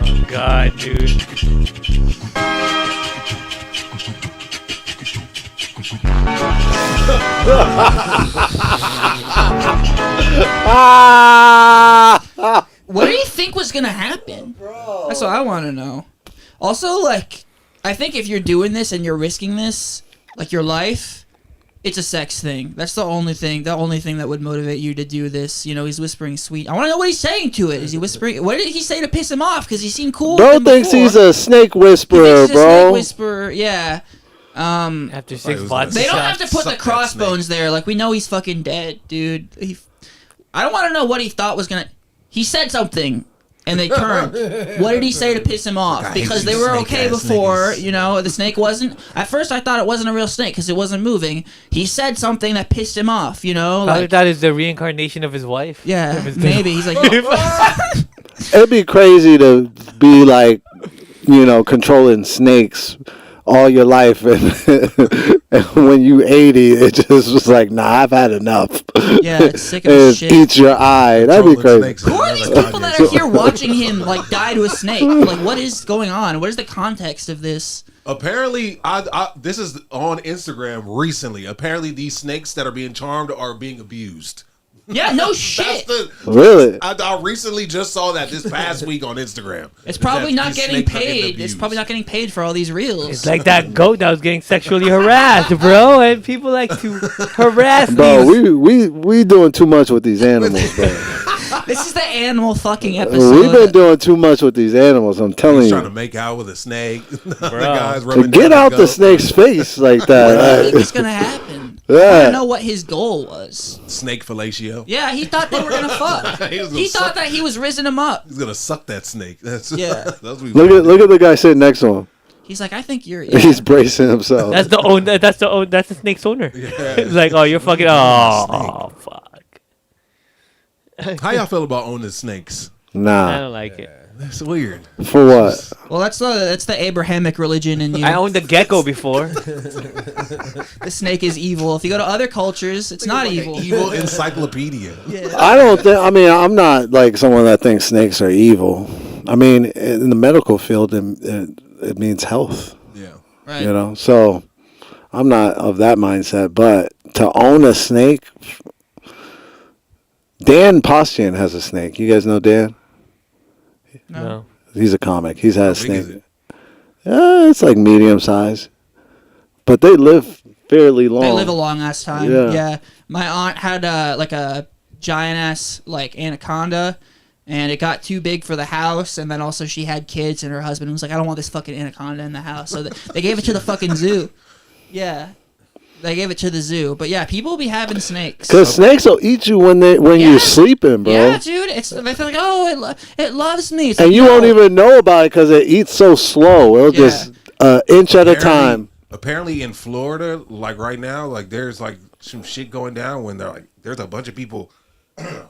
Oh, God, dude. What do you think was gonna happen? Bro. That's what I want to know. Also, like, I think if you're doing this and you're risking this, like your life, it's a sex thing. That's the only thing that would motivate you to do this. You know, he's whispering sweet. I want to know what he's saying to it. Is he whispering? What did he say to piss him off? Because he seemed cool. Bro thinks he's a snake whisperer, bro. Snake whisperer, yeah. After 6 months, they don't have to put the crossbones there. Like, we know he's fucking dead, dude. I don't want to know what he thought was gonna. He said something, and they turned. What did he say to piss him off? Because they were okay before, you know. The snake wasn't. At first, I thought it wasn't a real snake because it wasn't moving. He said something that pissed him off, you know. Like, that is the reincarnation of his wife. Yeah, maybe he's like. It'd be crazy to be like, you know, controlling snakes all your life, and when you 80, it just was like, nah, I've had enough. Yeah, it's sick of shit. Eats your eye. That'd be crazy. Who are these people that are here watching him like die to a snake? Like, what is going on? What is the context of this? Apparently, this is on Instagram recently. Apparently, these snakes that are being charmed are being abused. Yeah, no shit. Really? I recently just saw that this past week on Instagram. It's probably not getting paid. It's probably not getting paid for all these reels. It's like that goat that was getting sexually harassed, bro, and people like to harass bro. these. We doing too much with these animals, bro. This is the animal fucking episode. We've been doing too much with these animals. I'm telling you. Trying to make out with a snake. The guy's Get out the snake's face like that. What do you think is gonna happen? Yeah. I don't know what his goal was. Snake fellatio. Yeah, he thought they were gonna fuck. He thought that he was rizzing him up. He's gonna suck that snake. That's Look at the guy sitting next to him. He's like, I think you're. Yeah. He's bracing himself. That's the snake's owner. Yeah. It's like, oh, you're fucking. Oh, fuck. How y'all feel about owning snakes? Nah, I don't like it. That's weird. For what? Well, that's the Abrahamic religion in you. I owned a gecko before. The snake is evil. If you go to other cultures, it's not evil. Evil encyclopedia. Yeah. I don't think. I mean, I'm not like someone that thinks snakes are evil. I mean, in the medical field, it means health. Yeah. Right. You know, so I'm not of that mindset. But to own a snake, Dan Postian has a snake. You guys know Dan? No. He's a comic. He's had a How big is snake. It's like medium size, but they live fairly long. They live a long ass time. Yeah. Yeah. My aunt had like a giant ass like anaconda, and it got too big for the house. And then also she had kids, and her husband was like, "I don't want this fucking anaconda in the house," so they gave it to the fucking zoo. Yeah. They gave it to the zoo, but yeah, people be having snakes. Cause snakes will eat you when you're sleeping, bro. Yeah, dude. They feel like, oh, it loves me. It's And like, you no. won't even know about it because it eats so slow. It'll just inch at a time. Apparently in Florida, like right now, like there's like some shit going down when they're like there's a bunch of people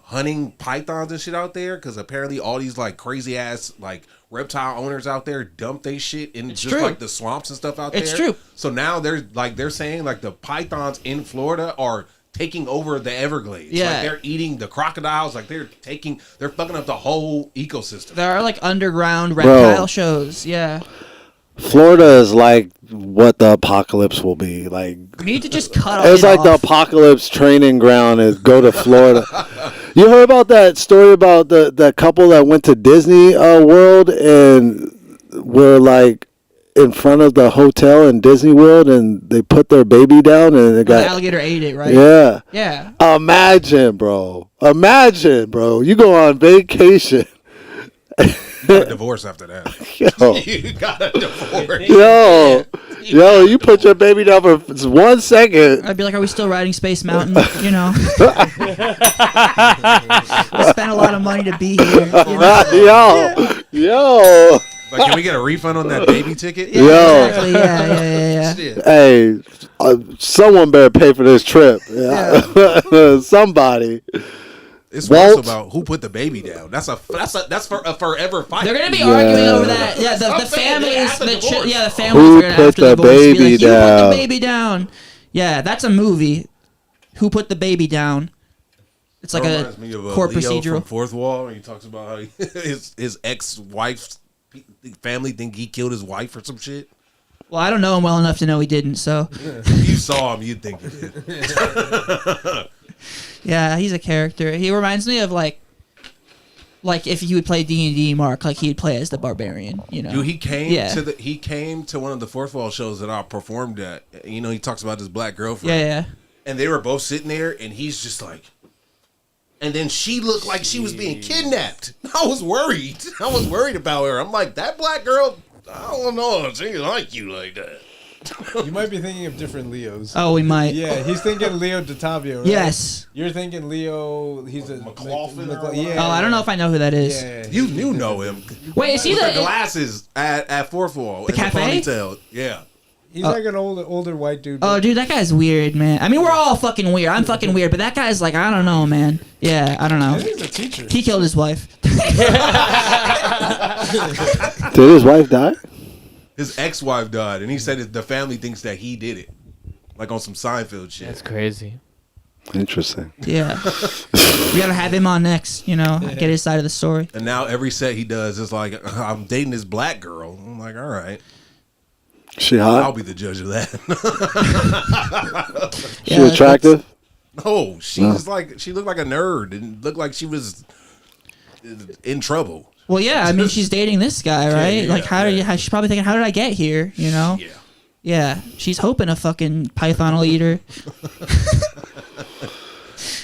hunting pythons and shit out there because apparently all these like crazy ass like reptile owners out there dump they shit in just true. like the swamps and stuff out there. It's true. So now they're saying like the pythons in Florida are taking over the Everglades. Yeah. Like they're eating the crocodiles, like they're fucking up the whole ecosystem. There are like underground reptile shows. Yeah. Florida is like what the apocalypse will be. Like We need to just cut it's it like the off. apocalypse training ground is go to Florida. You heard about that story about the couple that went to Disney World and were like in front of the hotel in Disney World and they put their baby down and it The got alligator ate it, right? Yeah. Yeah. Imagine, bro. You go on vacation. You got a divorce after that. Yo. You got a divorce. Yo, you put your baby down for 1 second. I'd be like, are we still riding Space Mountain? You know. We spent a lot of money to be here. You know? Yo. Like, can we get a refund on that baby ticket? Yo. Exactly. Yeah. Shit. Hey, someone better pay for this trip. Somebody. It's worse about who put the baby down. That's for a forever fight. They're gonna be arguing over that. Yeah, the families. The families Who are gonna put after the divorce be baby like, you put down? the baby down. Yeah, that's a movie. Who put the baby down? It's like That a reminds me of, court Leo procedural. from Fourth Wall, and he talks about how his ex-wife's family think he killed his wife or some shit. Well, I don't know him well enough to know he didn't. So If you saw him, you'd think he did. yeah, he's a character. He reminds me of like if he would play D&D, Mark, like he'd play as the barbarian. You know, Dude, he came Yeah. he came to one of the Fourth Wall shows that I performed at. You know, he talks about his black girlfriend. Yeah. And they were both sitting there, and he's just like, and then she looked like she was being kidnapped. I was worried. I was worried about her. I'm like, that black girl, I don't know if she like you like that. You might be thinking of different Leos. Oh, we might. Yeah, he's thinking Leo DiTavio, right? Yes. You're thinking Leo. He's a McLaughlin. Yeah. Oh, I don't know if I know who that is. Yeah. You know him. Wait, is he With the the glasses at Fourth Wall? The and cafe? ponytail. Yeah. He's like an older white dude. Oh, dude, that guy's weird, man. I mean, we're all fucking weird. I'm fucking weird, but that guy's like, I don't know, man. Yeah, I don't know. He's a teacher. He killed his wife. Did his wife die? His ex-wife died, and he said the family thinks that he did it. Like on some Seinfeld shit. That's crazy. Interesting. Yeah. We gotta have him on next, you know, get his side of the story. And now every set he does is like, I'm dating this black girl. I'm like, all right. She hot? I'll be the judge of that. She attractive? No, she's like she looked like a nerd and looked like she was in trouble. Well, yeah, I mean, she's dating this guy, right? Like, she's probably thinking, how did I get here? You know? Yeah. Yeah, she's hoping a fucking python will eat her.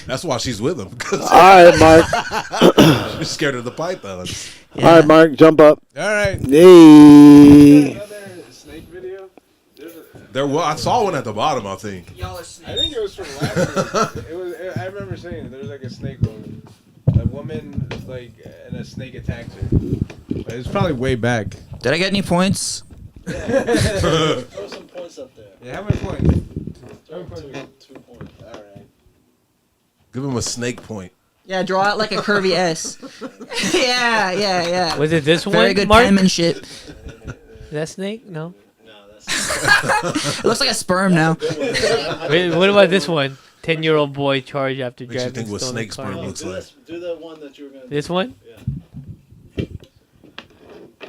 That's why she's with him. All right, Mark. She's scared of the pythons. Yeah. All right, Mark, jump up. All right. Hey. Snake video? I saw one at the bottom, I think. I think it was from last week. I remember saying it. There was like a snake woman. A woman, like, and a snake attacked her. But it was probably way back. Did I get any points? Throw some points up there. Yeah, how many points? 2 points. All right. Give him a snake point. Yeah, draw out like a curvy S. yeah. Was it this one? Very good Mark? penmanship. Is that snake? No. It looks like a sperm now. Wait, what about this one? 10-year-old boy charged after Makes you driving think what stolen snake car. sperm looks like. Do that one that you were going to do. This one? Yeah.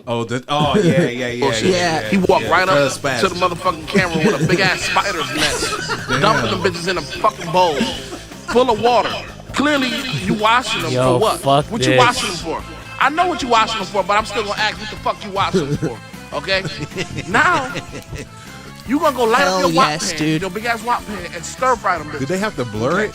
Oh, yeah. He walked right up to the motherfucking camera with a big ass spider's nest, dumping them bitches in a fucking bowl full of water. Clearly, you washing them for what? What you washing them for? I know what you washing them for, but I'm still gonna ask what the fuck you washing them for. Okay? Now, you gonna go light up your wok pan, your big ass wok pan, and stir fry them bitches. Did they have to blur it?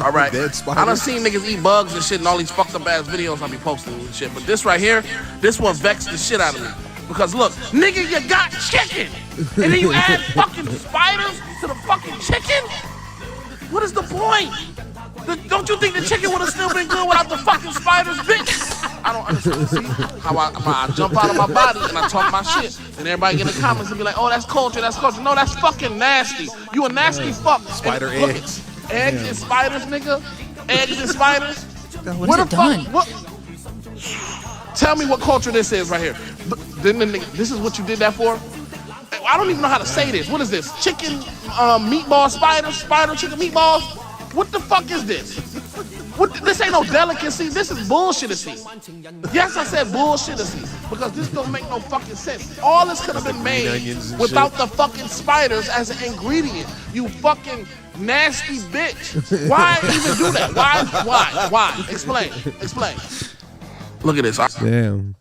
All right. Dead I spider? done seen niggas eat bugs and shit and all these fucked up ass videos I be posting and shit. But this right here, this one vexed the shit out of me. Because look, nigga, you got chicken. And then you add fucking spiders to the fucking chicken? What is the point? Don't you think the chicken would have still been good without the fucking spiders, bitch? I don't understand. See how I jump out of my body and I talk my shit. And everybody get in the comments and be like, oh, that's culture, that's culture. No, that's fucking nasty. You a nasty fuck. Spider and eggs. Eggs and spiders, nigga. Eggs and spiders. What is it done? Tell me what culture this is right here. This is what you did that for? I don't even know how to say this. What is this? Chicken meatball spiders? Spider chicken meatballs? What the fuck is this? This ain't no delicacy. This is bullshitacy. Yes, I said bullshitacy because this don't make no fucking sense. All this could have been made without the fucking spiders as an ingredient. You fucking nasty bitch. Why even do that? Why? Explain. Look at this. Damn.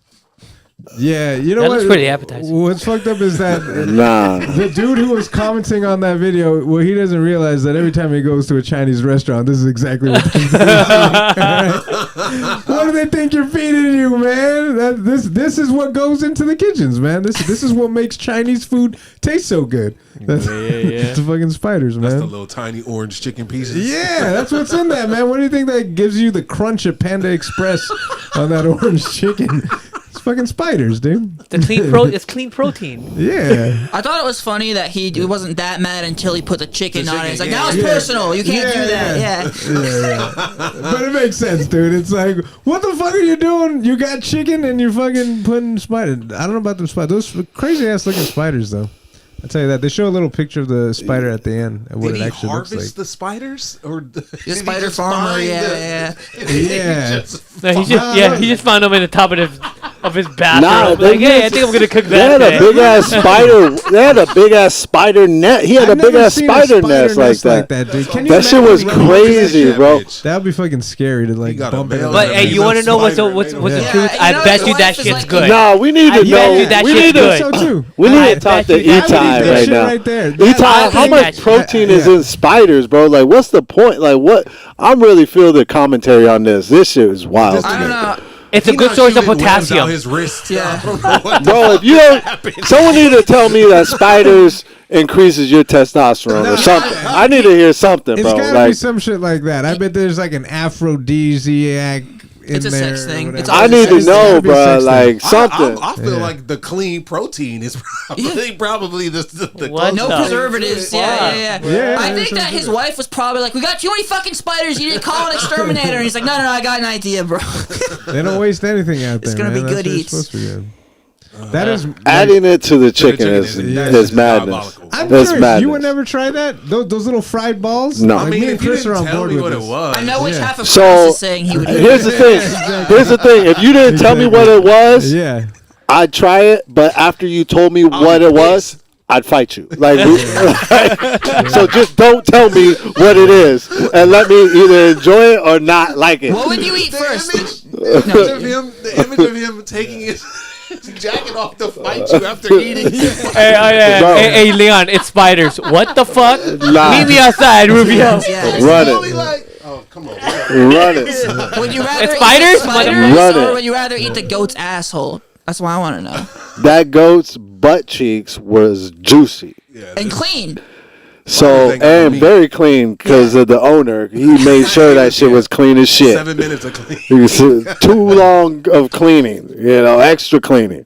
Yeah, you know That what? looks pretty appetizing. What's fucked up is that Nah. the dude who was commenting on that video, well, he doesn't realize that every time he goes to a Chinese restaurant, this is exactly what he's doing. What do they think you're feeding you, man? This is what goes into the kitchens, man. This is what makes Chinese food taste so good. That's, it's the fucking spiders, man. That's the little tiny orange chicken pieces. Yeah, that's what's in that, man. What do you think that gives you the crunch at Panda Express on that orange chicken? It's fucking spiders, dude. It's clean protein. Yeah. I thought it was funny that he wasn't that mad until he put the chicken on it. It's like, now it's personal. You can't do that. Yeah. But it makes sense, dude. It's like, what the fuck are you doing? You got chicken and you're fucking putting spiders. I don't know about the spiders. Those crazy ass looking spiders, though. I tell you that they show a little picture of the spider at the end and what Did it he actually looks like. harvest the spiders, or The spider farmer, yeah. He just found them in the top of his bathroom. Nah, like, hey, I think I'm gonna cook They that. had a big ass spider. They had a big ass spider net. He had a big ass spider nest like that. Dude. Can you That shit was imagine crazy, bro. That would be fucking scary to like bump into. But hey, you want to know what's the truth? I bet you that shit's good. No, we need to know. That We shit's need good. to. We need to talk to Etai right now. Etai, how much protein is in spiders, bro? Like, what's the point? Like, what? I'm really feel the commentary on this. This shit is wild. I don't know. It's a good source of potassium. His wrist. Yeah. Bro, if you don't, someone need to tell me that spiders increases your testosterone or something. I need to hear something, bro. It's gotta be some shit like that. I bet there's like an aphrodisiac in It's a there. sex thing. It's I need to know, bro. Like something. I feel like the clean protein is probably the No preservatives. Yeah. Yeah, I think that his wife was probably like, we got too many fucking spiders. You need to call an exterminator. And he's like, no, I got an idea, bro. They don't waste anything out there. It's gonna be man. good That's eats. supposed to be good. That is Adding it to the chicken is madness. I'm That's curious. madness. You would never try that? Those little fried balls? No. Like, I mean, me and if you Chris are didn't on tell board me with what this. it was. I know which half of So Chris is saying he would. here's the thing. Here's the thing. If you didn't tell me what it was, Yeah. I'd try it, but after you told me what it was, I'd fight you. Like, so just don't tell me what it is, and let me either enjoy it or not like it. What would you eat first? The image of him taking his jacket off to fight you after eating. Hey, Leon, it's spiders. What the fuck? Meet me outside, Rubio. Run it. Oh, come on. Run it. Would you rather It's spiders? Run or it. would you rather eat the goat's asshole? That's what I want to know. That goat's butt cheeks was juicy. And clean. So, and very clean because of the owner. He made sure that shit was clean as shit. 7 minutes of clean. Too long of cleaning, extra cleaning.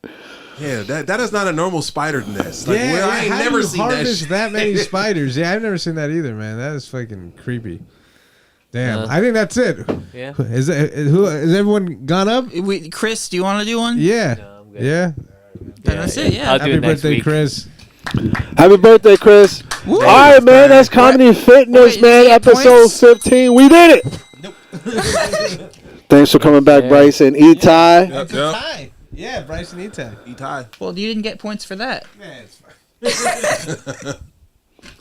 Yeah, that is not a normal spider nest. Like, I ain't how never do you seen that harvest shit. that many spiders. Yeah, I've never seen that either, man. That is fucking creepy. Damn, I think that's it. Yeah. Is everyone gone up? Chris, do you want to do one? Yeah. No, I'm good. Yeah. That's it. Yeah. I'll do Happy it next birthday, week. Chris. Happy birthday, Chris. All right, man. That's Comedy Fitness, man. Episode 15. We did it. Nope. Thanks for coming back, Bryce and Etai. Yep. Yeah, Bryce and Etai. Well, you didn't get points for that. Yeah, it's fine.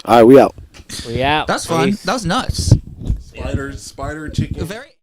All right, we out. We out. That's fun. Peace. That was nuts. Spider chicken. Very.